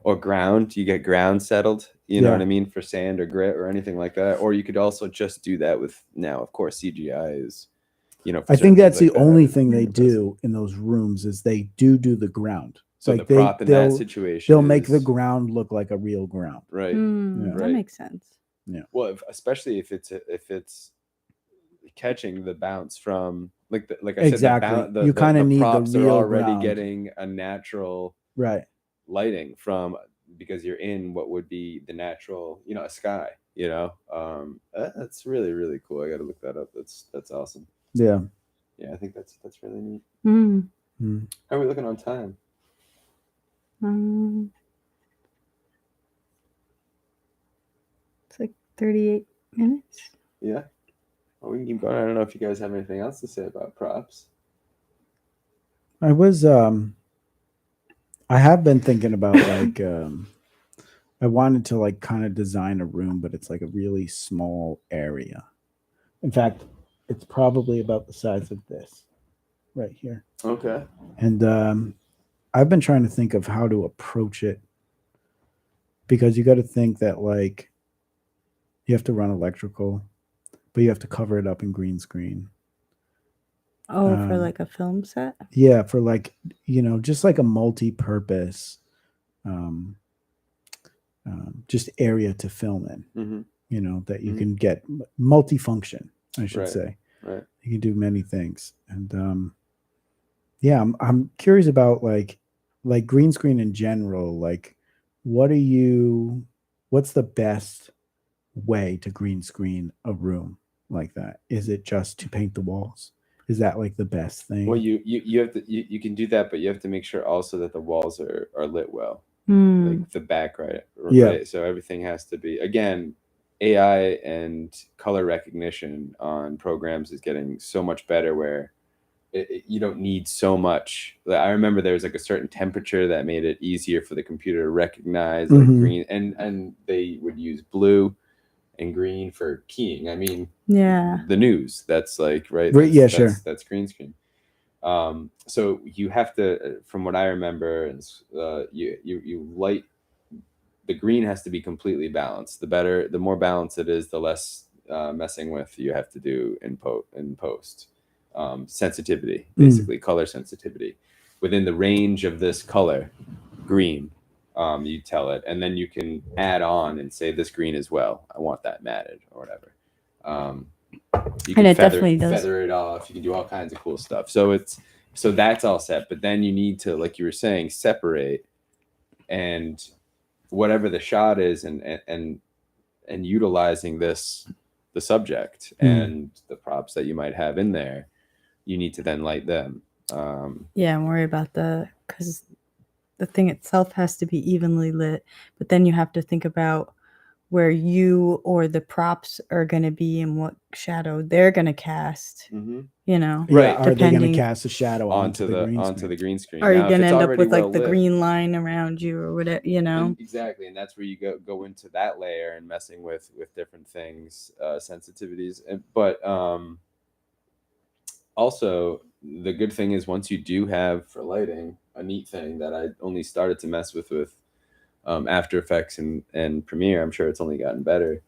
or ground, you get ground settled, you know what I mean, for sand or grit or anything like that. Or you could also just do that with, now of course CGI is, I think that's the only thing they do in those rooms is they do the ground. So like the prop in that situation, they'll make the ground look like a real ground. Right. That makes sense. Yeah. Well, especially if it's catching the bounce from like I said, you kind of need props the real are already ground. Getting a natural lighting from, because you're in what would be the natural, a sky. That's really, really cool. I got to look that up. That's awesome. Yeah. I think that's really neat. How are we looking on time? It's like 38 minutes. Yeah. Well, we can keep going. I don't know if you guys have anything else to say about props. I have been thinking about like I wanted to like kind of design a room, but it's like a really small area. In fact, it's probably about the size of this right here. Okay. And I've been trying to think of how to approach it, because you got to think that like you have to run electrical, but you have to cover it up in green screen. For like a film set? Yeah, for like, just like a multi-purpose just area to film in, that you can get multifunction. I should Right. say. Right. You can do many things. And yeah, I'm curious about like green screen in general. Like, what's the best way to green screen a room like that? Is it just to paint the walls? Is that like the best thing? Well, you have to you can do that, but you have to make sure also that the walls are lit well, Hmm. like the back, right? Yeah. Right. So everything has to be, again, AI and color recognition on programs is getting so much better where you don't need so much. Like, I remember there was like a certain temperature that made it easier for the computer to recognize like Mhm. green, and they would use blue and green for keying. I mean, Yeah. the news, that's like, right? Right, yeah, That's, sure. that's green screen. So you have to, from what I remember, you light, the green has to be completely balanced. The more balanced it is, the less messing with you have to do in post. Sensitivity, basically color sensitivity within the range of this color, green. You tell it, and then you can add on and say this green as well. I want that matted or whatever. You can And it definitely does. feather it off. You can do all kinds of cool stuff. So that's all set. But then you need to, like you were saying, separate, and whatever the shot is, and utilizing the subject and the props that you might have in there, you need to then light them. Yeah, and worry about because the thing itself has to be evenly lit, but then you have to think about where you or the props are going to be and what shadow they're going to cast. Mm-hmm. You know, Yeah, Right. are they going Depending- to cast a shadow onto the green onto screen? the green screen. are you Now, if going to it's end up already with like well the lit, green line around you or whatever? You know, exactly, and that's where you go into that layer and messing with different things, sensitivities, but also the good thing is, once you do have for lighting, a neat thing that I only started to mess with After Effects and Premiere. I'm sure it's only gotten better.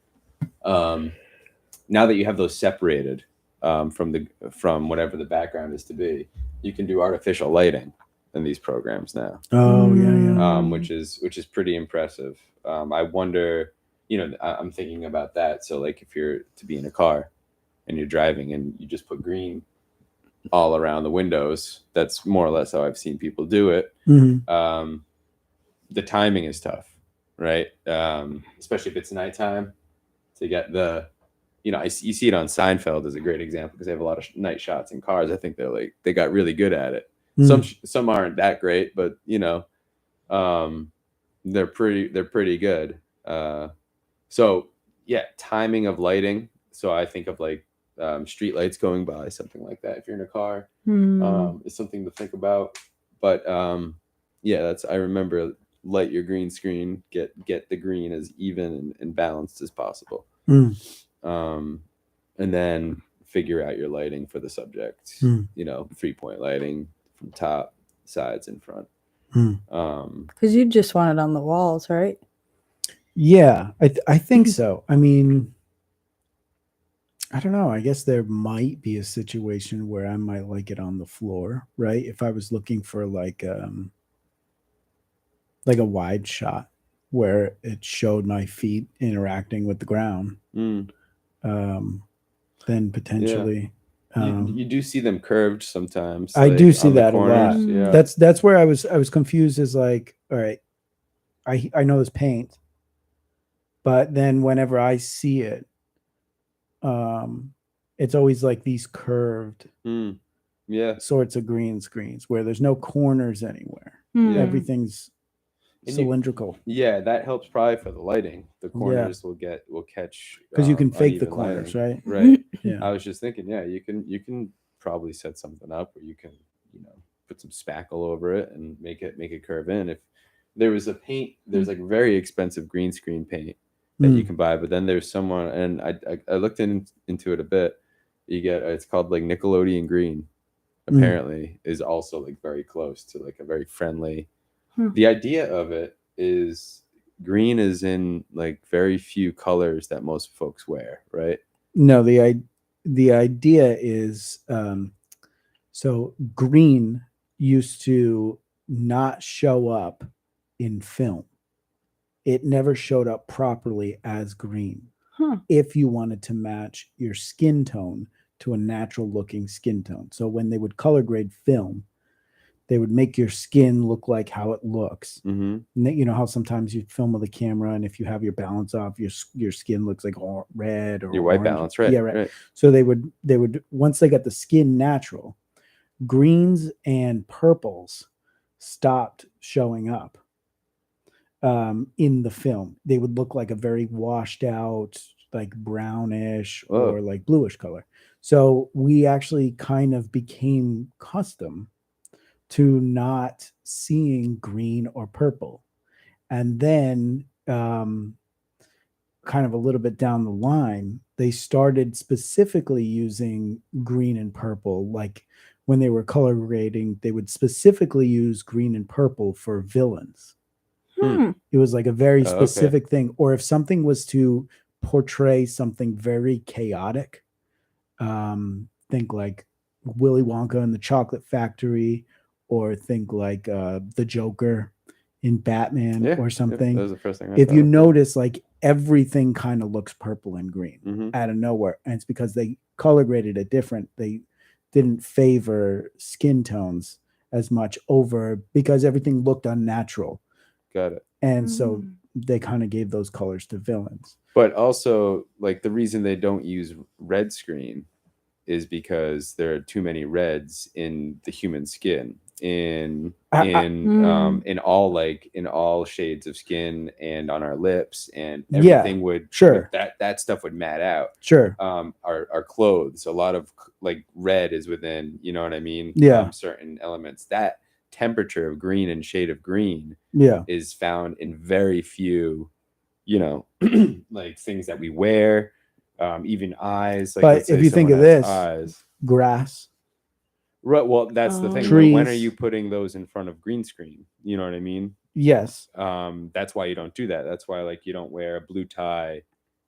Now that you have those separated from whatever the background is to be, you can do artificial lighting in these programs now. Oh yeah. Which is pretty impressive. I wonder, I'm thinking about that. So like, if you're to be in a car and you're driving and you just put green all around the windows, that's more or less how I've seen people do it. Mhm. The timing is tough, right? Especially if it's nighttime, to get you see it on Seinfeld as a great example, because they have a lot of night shots in cars. I think they got really good at it. Some aren't that great, but they're pretty good. So yeah, timing of lighting. So I think of like street lights going by, something like that. If you're in a car, is something to think about. But yeah, I remember, light your green screen, get the green as even and balanced as possible. And then figure out your lighting for the subject. 3-point lighting from top, sides, and front. because you just want it on the walls, right? Yeah, I think so. I mean, I don't know. I guess there might be a situation where I might like it on the floor, right? If I was looking for like a wide shot where it showed my feet interacting with the ground, then potentially. You do see them curved sometimes. I do see on the that a lot. corners. Yeah. That's where I was confused. Is like, all right, I know this paint, but then whenever I see it, it's always like these curved sorts of green screens where there's no corners anywhere. Everything's cylindrical. That helps probably for the lighting. The corners will catch, because you can fake the uneven corners, lighting. right? Right. Yeah. I was just thinking, you can probably set something up where you can, put some spackle over it and make it curve in. If there was a paint, there's like very expensive green screen paint that you can buy, but then there's someone, and I looked into it a bit. You get, it's called like Nickelodeon Green. Apparently, is also like very close to like a very friendly. The idea of it is, green is in like very few colors that most folks wear, right? No, the idea is so green used to not show up in film. It never showed up properly as green. Huh. if you wanted to match your skin tone to a natural looking skin tone. So when they would color grade film, they would make your skin look like how it looks. Mm-hmm. You know how sometimes you film with a camera, and if you have your balance off, your skin looks like all red or Your white orange. balance, right? Yeah, right. Right. So they would once they got the skin natural, greens and purples stopped showing up in the film. They would look like a very washed out, like brownish Whoa. or like bluish color. So we actually kind of became custom to not seeing green or purple. And then kind of a little bit down the line, they started specifically using green and purple. Like when they were color grading, they would specifically use green and purple for villains. Hmm. It was like a very Oh, okay. specific thing. Or if something was to portray something very chaotic, think like Willy Wonka and the Chocolate Factory, or think like the Joker in Batman Yeah. or something. That was the first thing. If you notice, like everything kind of looks purple and green Mm-hmm. out of nowhere, and it's because they color graded it different. They didn't favor skin tones as much over because everything looked unnatural, Got it. and so Mm. they kind of gave those colors to villains. But also, like the reason they don't use red screen is because there are too many reds in the human skin. In all shades of skin and on our lips, and Yeah, everything would sure. that stuff would mat out. Sure. Our clothes, a lot of like red is within, you know what I mean? Yeah. Certain elements. That temperature of green and shade of green Yeah. is found in very few, you know, like things that we wear, even eyes. Like, But let's say if you think someone of has this, eyes. Grass. Right. Well, that's the thing. Trees. When are you putting those in front of green screen? You know what I mean? Yes. That's why you don't do that. That's why, like, you don't wear a blue tie.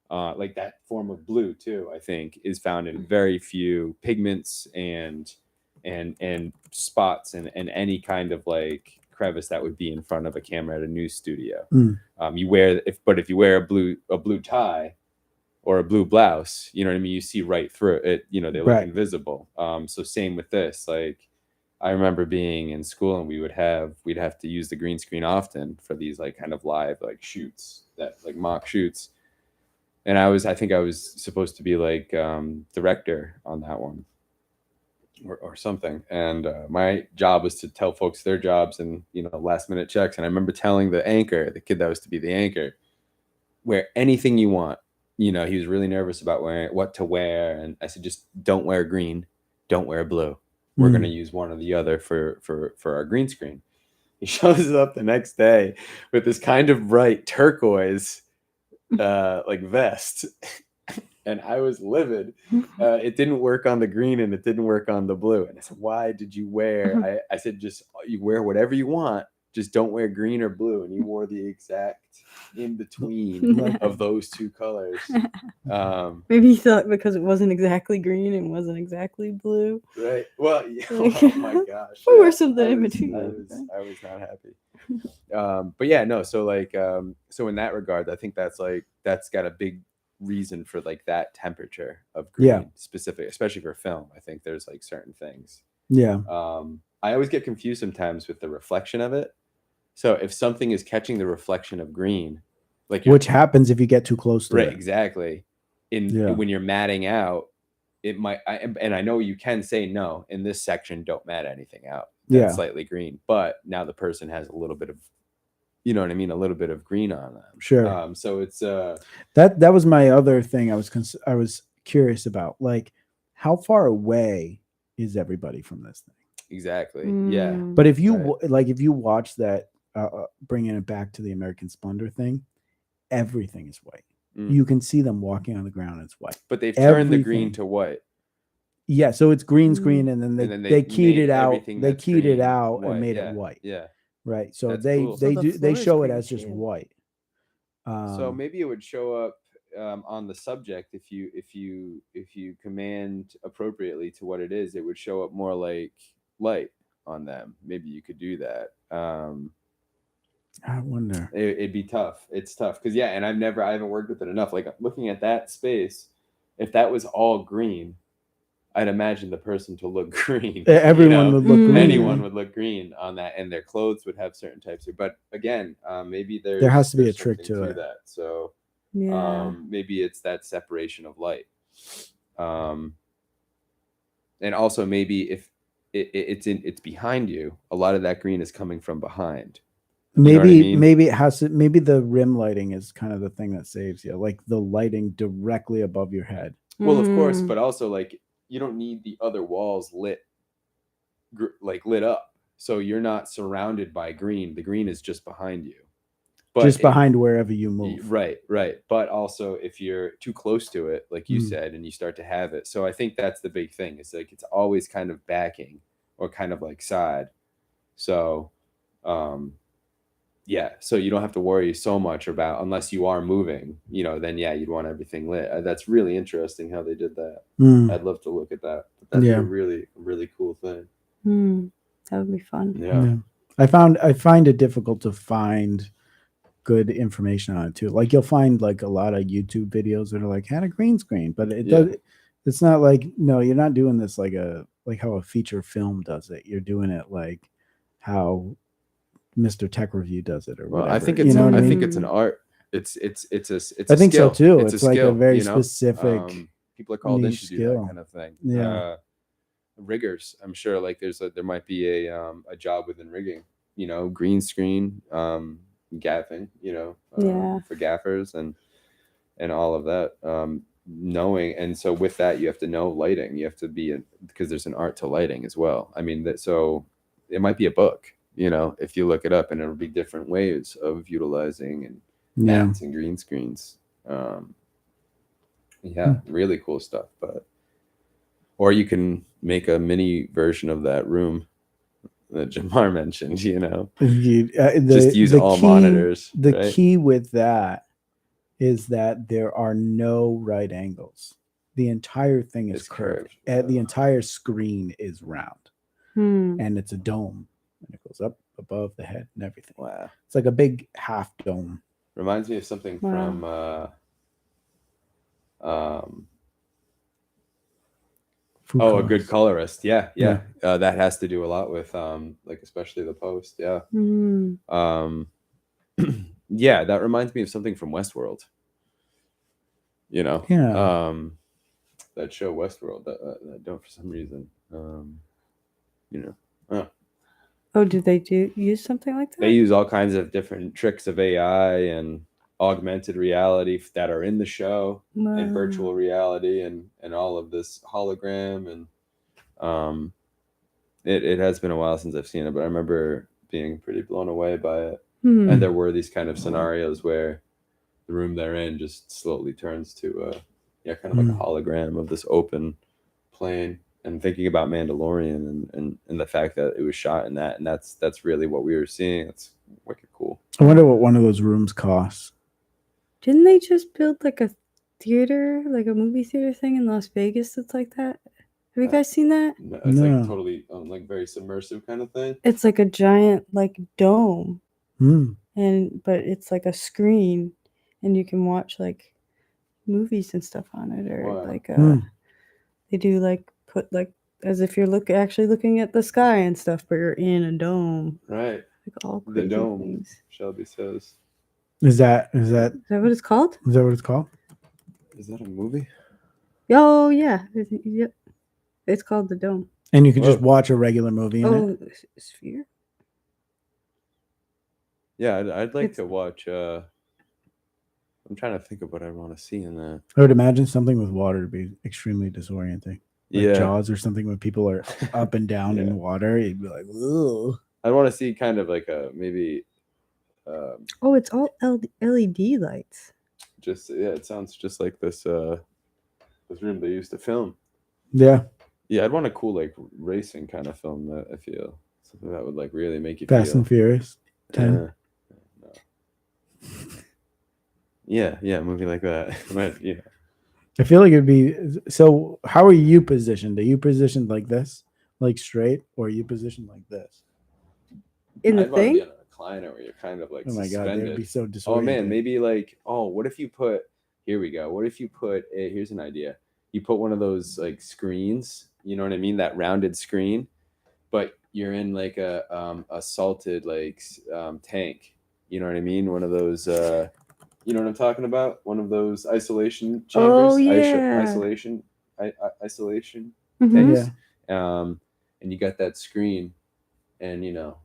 Like that form of blue too, I think, is found in very few pigments and spots and any kind of like crevice that would be in front of a camera at a news studio. You wear if you wear a blue tie or a blue blouse, you know what I mean? You see right through it. You know, they look Right. invisible. So same with this. Like, I remember being in school and we'd have to use the green screen often for these like kind of live like shoots, that like mock shoots. And I think I was supposed to be like director on that one or something. And my job was to tell folks their jobs and, you know, last minute checks. And I remember telling the kid that was to be the anchor, wear anything you want. You know, he was really nervous about what to wear. And I said, just don't wear green. Don't wear blue. We're going to use one or the other for our green screen. He shows up the next day with this kind of bright turquoise like vest. And I was livid. It didn't work on the green and it didn't work on the blue. And I said, why did you wear? I said, just you wear whatever you want. Just don't wear green or blue. And he wore the exact in between of those two colors. Maybe he thought because it wasn't exactly green and wasn't exactly blue. Right. Well, yeah. Oh my gosh. Or something in between. I was not happy. But yeah, no. So like, so in that regard, I think that's got a big reason for like that temperature of green specific, especially for film. I think there's like certain things. Yeah. I always get confused sometimes with the reflection of it. So if something is catching the reflection of green, like which happens if you get too close to right, it. exactly. When you're matting out, it might. And I know you can say no in this section. Don't mat anything out. That's slightly green, but now the person has a little bit of, you know what I mean, a little bit of green on them. Sure. So it's that was my other thing. I was curious about, like, how far away is everybody from this thing? Exactly. Yeah. But if you if you watch that, bringing it back to the American Splendor thing, everything is white. You can see them walking on the ground. It's white. But they've turned the green to white. Yeah. So it's green screen, and then they keyed it out. They keyed it out and made it white. Yeah. Right. So That's cool. they show it as just white. So maybe it would show up on the subject if you command appropriately to what it is. It would show up more like light on them. Maybe you could do that. I wonder. It'd be tough. It's tough because yeah, and I haven't worked with it enough. Like looking at that space, if that was all green, I'd imagine the person to look green. Everyone would look green. Anyone would look green on that, and their clothes would have certain types of. But again, maybe there has to be a there's trick something to it. that. So Yeah. maybe it's that separation of light, and also maybe if it's behind you, a lot of that green is coming from behind. Maybe know what I mean? maybe it has to. Maybe the rim lighting is kind of the thing that saves you, like the lighting directly above your head. Well, of course, Mm. but also like you don't need the other walls lit up, so you're not surrounded by green. The green is just behind you, but Just behind wherever you move. Right. But also, if you're too close to it, like you Mm. said, and you start to have it, so I think that's the big thing. It's like it's always kind of backing or kind of like side. So, yeah. So you don't have to worry so much about unless you are moving. Then yeah, you'd want everything lit. That's really interesting how they did that. Mm. I'd love to look at that. But that'd be a really, really cool thing. That would be fun. Yeah. I find it difficult to find good information on it too. Like you'll find like a lot of YouTube videos that are like had a green screen, but it's not like, no, you're not doing this like how a feature film does it. You're doing it like how Mr. Tech Review does it or Well, whatever. I think it's I think it's an art. It's a I think skill. so too. It's It's a like skill, a very specific people are called in niche to do skill. that kind of thing. Yeah. Riggers, I'm sure like there might be a job within rigging, green screen, gaffing, for gaffers and all of that, knowing. And so with that, you have to know lighting. You have to be because there's an art to lighting as well. I mean, so it might be a book, if you look it up, and it'll be different ways of utilizing and mats and green screens. Really cool stuff. Or you can make a mini version of that room that Jamar mentioned, just use all monitors. The key with that is that there are no right angles. The entire thing is curved. The entire screen is round, and it's a dome, and it goes up above the head and everything. Wow. It's like a big half dome. Reminds me of something from A Good Colorist. Yeah. That has to do a lot with like especially the post. Yeah. Yeah, that reminds me of something from Westworld. That show Westworld that don't for some reason. Oh, did they use something like that? They use all kinds of different tricks of AI and augmented reality that are in the show and virtual reality and all of this hologram and it has been a while since I've seen it, but I remember being pretty blown away by it. And there were these kind of scenarios where the room they're in just slowly turns to kind of like a hologram of this open plane. And thinking about Mandalorian and the fact that it was shot in that, and that's really what we were seeing. It's wicked cool. I wonder what one of those rooms costs. Didn't they just build like a theater, like a movie theater thing in Las Vegas that's like that? Have you guys seen that? No, it's like totally like very submersive kind of thing. It's like a giant like dome, Mm. but it's like a screen, and you can watch like movies and stuff on it, or like they do like put like as if you're actually looking at the sky and stuff, but you're in a dome. Right. Like all The crazy dome. things. Shelby says. Is that Is that what it's called? Is that what it's called? Is that a movie? Oh yeah. Yep. It's called The Dome. And you can just watch a regular movie in it? Sphere? Yeah, I'd like to watch I'm trying to think of what I want to see in that. I would imagine something with water to be extremely disorienting. Like Jaws or something when people are up and down in water. You'd be like, ugh. I want to see kind of like a maybe. It's all LED lights. It sounds just like this room they used to film. Yeah. Yeah, I'd want a cool like racing kind of film that I feel something that would like really make you Fast feel. and Furious 10. Yeah, a movie like that. Yeah. I feel like it'd be so. How are you positioned? Are you positioned like this, like straight, or are you positioned like this? In the I'd wanna thing? be on a recliner where you're kind of like Oh my god, suspended. they would be so Oh disoriented. man, maybe like, oh, what if you put, here we go. What if you put, here's an idea. You put one of those like screens, you know what I mean? That rounded screen, but you're in like a salted like tank. You know what I mean? One of those, you know what I'm talking about? One of those isolation chambers. Oh, yeah. Isolation Mhm. tanks. Yeah. And you got that screen, and you know,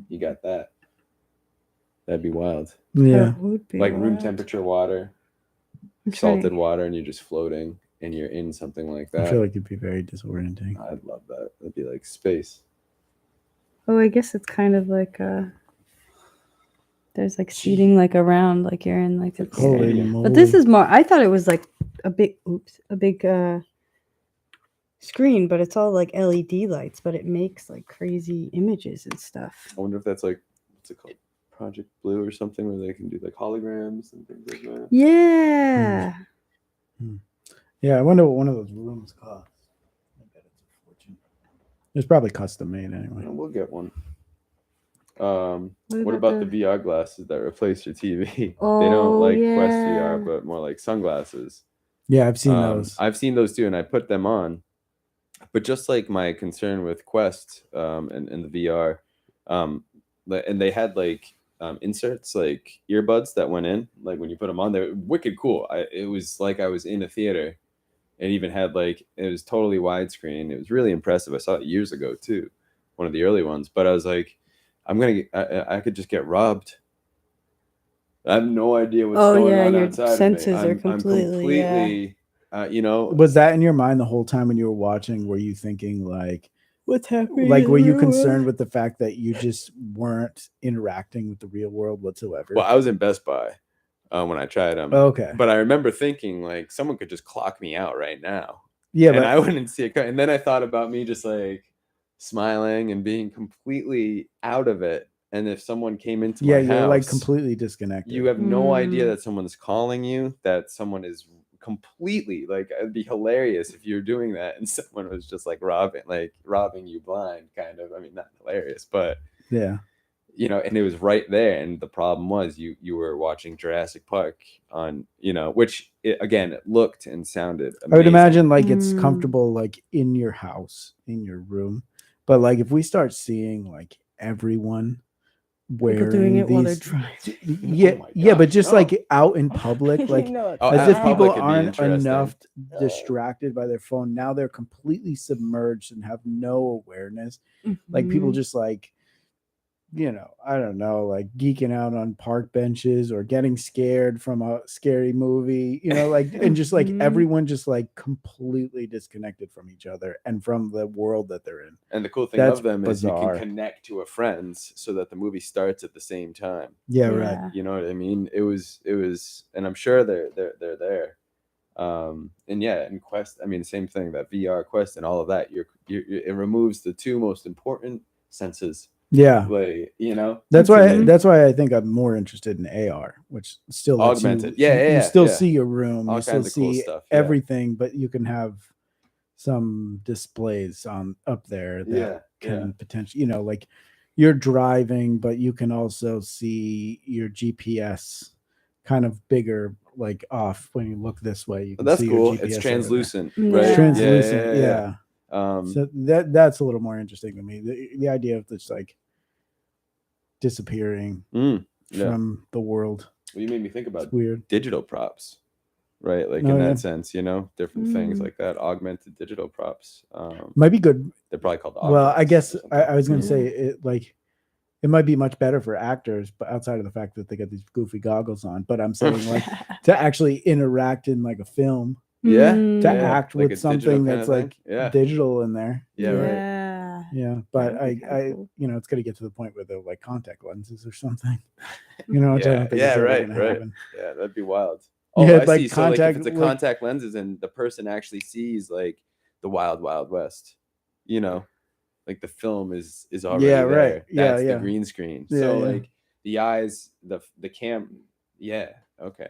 you got that. That'd be wild. Yeah. That would be Like room wild. temperature water, I'm salted trying- water, and you're just floating, and you're in something like I that. feel like it'd be very disorienting. I'd love that. That'd be like space. Oh, I guess it's kind of like there's like seating like around, like you're in like the Holy theater. Stadium. moly. But this is more. I thought it was like a big screen, but it's all like LED lights, but it makes like crazy images and stuff. I wonder if that's like, what's it called? Project Blue or something, where they can do like holograms and things like that. Yeah. Yeah, I wonder what one of those rooms costs. I bet it's a fortune. It's probably custom made anyway. We'll get one. What about about the VR glasses that replace your TV? They don't like Quest yeah. VR, but more like sunglasses. Yeah, I've seen those. I've seen those too, and I put them on. But just like my concern with Quest and the VR, and they had like inserts, like earbuds that went in, like when you put them on, they're wicked cool. It was like I was in a theater. It even had like, it was totally widescreen. It was really impressive. I saw it years ago too, one of the early ones. But I was like, I could just get robbed. I have no idea what's going on your outside senses of me. are completely, you know, Was that in your mind the whole time when you were watching? Were you thinking like, What's happening? like, in were the you real concerned world? with the fact that you just weren't interacting with the real world whatsoever? well, I was in Best Buy when I tried them. Okay. But I remember thinking like someone could just clock me out right now. Yeah, And but I wouldn't see it. And then I thought about me just like smiling and being completely out of it. And if someone came into yeah, my you're house, like completely disconnected. you have no idea Mm. that someone's calling you, that someone is completely like, it'd be hilarious if you're doing that and someone was just like robbing you blind, kind of. I mean, not hilarious, but Yeah. you know, and it was right there. And the problem was you were watching Jurassic Park on, you know, which again, it looked and sounded amazing. I would imagine like it's Mm. comfortable like in your house, in your room. But like if we start seeing like everyone People wearing doing it while they're these, driving. yeah, my yeah, but gosh, just no. like out in public, like Oh, as out if in people public could be aren't interesting. enough distracted by their phone. Now they're completely submerged and have no awareness. Like people Mhm. just like, you know, I don't know, like geeking out on park benches or getting scared from a scary movie, you know, like, and just like Mhm. everyone just like completely disconnected from each other and from the world that they're in. And the cool thing That's of them is you bizarre. can connect to a friend's so that the movie starts at the same time. Yeah, right. You know what I mean? It was, and I'm sure they're there. And yeah, in Quest, I mean, same thing, that VR Quest and all of that, it removes the two most important senses. Yeah. Like, you know, That's to why me. that's why I think I'm more interested in AR, which still lets Augmented. you, Yeah, you yeah, still yeah. see your room, All you still kinds of cool see stuff, yeah. everything, but you can have some displays on up there that Yeah, can potentially, you know, like you're driving, but you can also see your GPS kind of bigger, like off when you look this way. You can That's see cool. Your GPS It's over there. translucent, Yeah. right? It's translucent, Yeah, yeah. yeah. So that's a little more interesting to me. The idea of this like disappearing Yeah. from the world. Well, you made me think about It's weird. digital props, right? Like Oh, in yeah. that sense, you know, different things Mm. like that, augmented digital props. Might be good. They're probably called. Well, I augments guess or something. I was going to Yeah. say it like it might be much better for actors, but outside of the fact that they got these goofy goggles on. But I'm saying like to actually interact in like a film, Yeah. to Yeah, act like with a digital something kinda that's thing. like Yeah. digital in there. Yeah, right. Yeah. Yeah, but would be kinda I cool. you know, it's gonna get to the point where they're like contact lenses or something. You know, which I Yeah, don't think yeah, is ever right, gonna right. happen. Yeah, that'd be wild. You Oh, had, I like, see. So like if contact- it's a like- contact lenses and the person actually sees like the wild, wild west, you know, like the film is already Yeah, there. right. Yeah, That's yeah. the green screen. Yeah, So yeah. like the eyes, the cam. Yeah. Okay.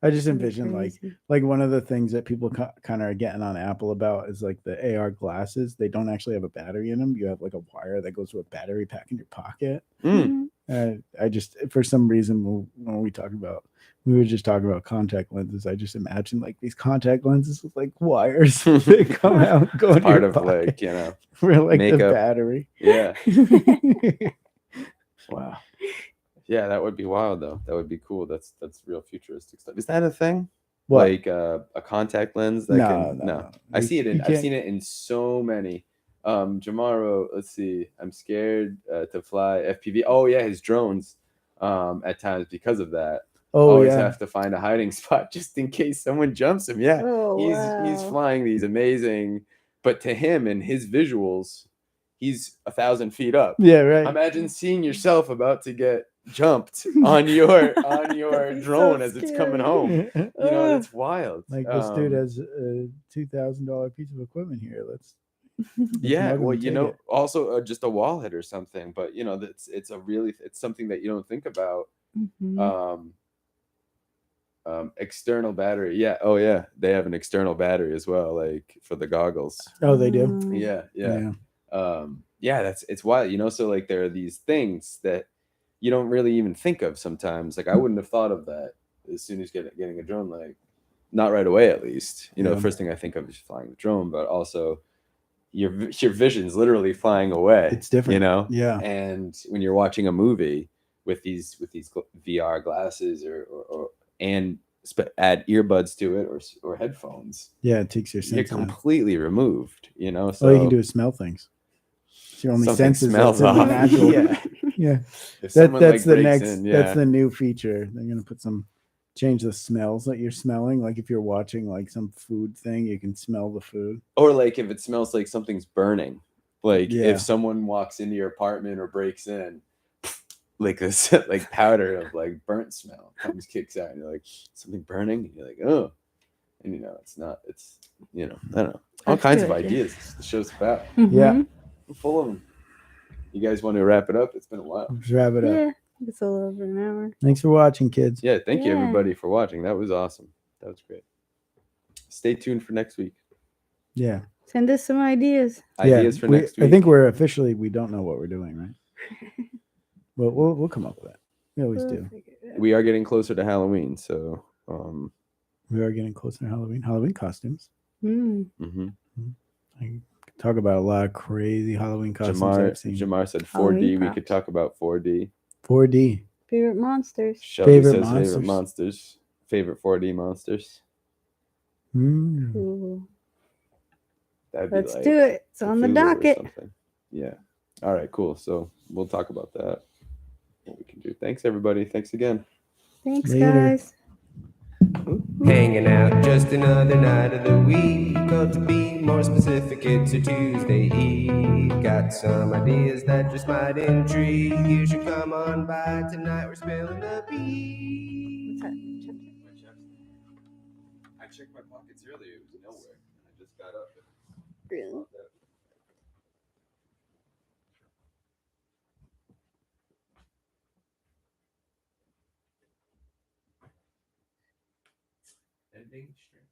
I just That'd be envision crazy. like one of the things that people kind of are getting on Apple about is like the AR glasses. They don't actually have a battery in them. You have like a wire that goes to a battery pack in your pocket. Mm. Mhm. I just, for some reason, when we were just talking about contact lenses. I just imagine like these contact lenses with like wires that come out, and go It's into part your of pocket like, you know, for like the makeup. battery. Yeah. Wow. Yeah, that would be wild though. That would be cool. That's real futuristic stuff. Is that a thing? What? Like a contact lens that No, can no. I see it You in I've can't- seen it in so many. Jamaro, let's see. I'm scared to fly FPV. Oh yeah, his drones at times because of that. Oh Always yeah. have to find a hiding spot just in case someone jumps him. Yeah. Oh, He's wow. flying these amazing, but to him and his visuals, he's 1,000 feet up. Yeah, right. Imagine seeing yourself about to get jumped on your That'd be drone so as it's coming scary. home. You know, that's wild. Like this dude has a $2,000 piece of equipment here. Let's Yeah, mug him well, and you take know, it. also just a wall hit or something. But you know, it's something that you don't think about. Mhm. External battery. Yeah. Oh yeah, they have an external battery as well, like for the goggles. Oh, they do. Mm. Yeah. Yeah, it's wild, you know. So like there are these things that you don't really even think of sometimes. Like I wouldn't have thought of that as soon as getting a drone, like not right away at least. You know, Yeah. the first thing I think of is flying the drone, but also your vision's literally flying away. It's different. you know. Yeah. And when you're watching a movie with these VR glasses and add earbuds to it or headphones, Yeah, it takes your you're sense out. completely removed, you know. So All you can do is smell things. It's your only something senses smells that's in the off. natural. Yeah. Yeah. If someone That's like the breaks next. in, yeah. That's the new feature. They're gonna change the smells that you're smelling. Like if you're watching like some food thing, you can smell the food. Or like if it smells like something's burning, like Yeah. if someone walks into your apartment or breaks in, like this like powder of like burnt smell kicks out, and you're like, something burning, and you're like, oh, and you know it's you know, I don't know, all That's kinds of good, yeah. ideas the show's about. Yeah. Mhm. I'm full of them. You guys want to wrap it up? It's been a while. Let's wrap it up. Yeah. It's a little over an hour. Thanks for watching, kids. Yeah, thank you Yeah. everybody for watching. That was awesome. That was great. Stay tuned for next week. Yeah. Send us some ideas. Ideas for next week. I think we don't know what we're doing, right? Well, we'll come up with that. We always We'll do. figure it out. We are getting closer to Halloween, so We are getting closer to Halloween. Halloween costumes. Mm. mhm. I can talk about a lot of crazy Halloween costumes I've seen. Jamar said 4D. Halloween We could props. talk about 4D. 4D. Favorite monsters. Shelby Favorite says monsters. favorite monsters. Favorite 4D monsters. Mm. Ooh. That'd be Let's like do it. It's on the Cthulhu or docket. something. Yeah. All right, cool. So we'll talk about that. What we can do. Thanks everybody. Thanks again. Thanks, Later. guys. Hanging out just another night of the week. Or to be more specific, it's a Tuesday Eve. Got some ideas that just might intrigue. You should come on by tonight. We're spilling the beans. I checked my pockets earlier. It was nowhere. I just got up. Really? Ending stream.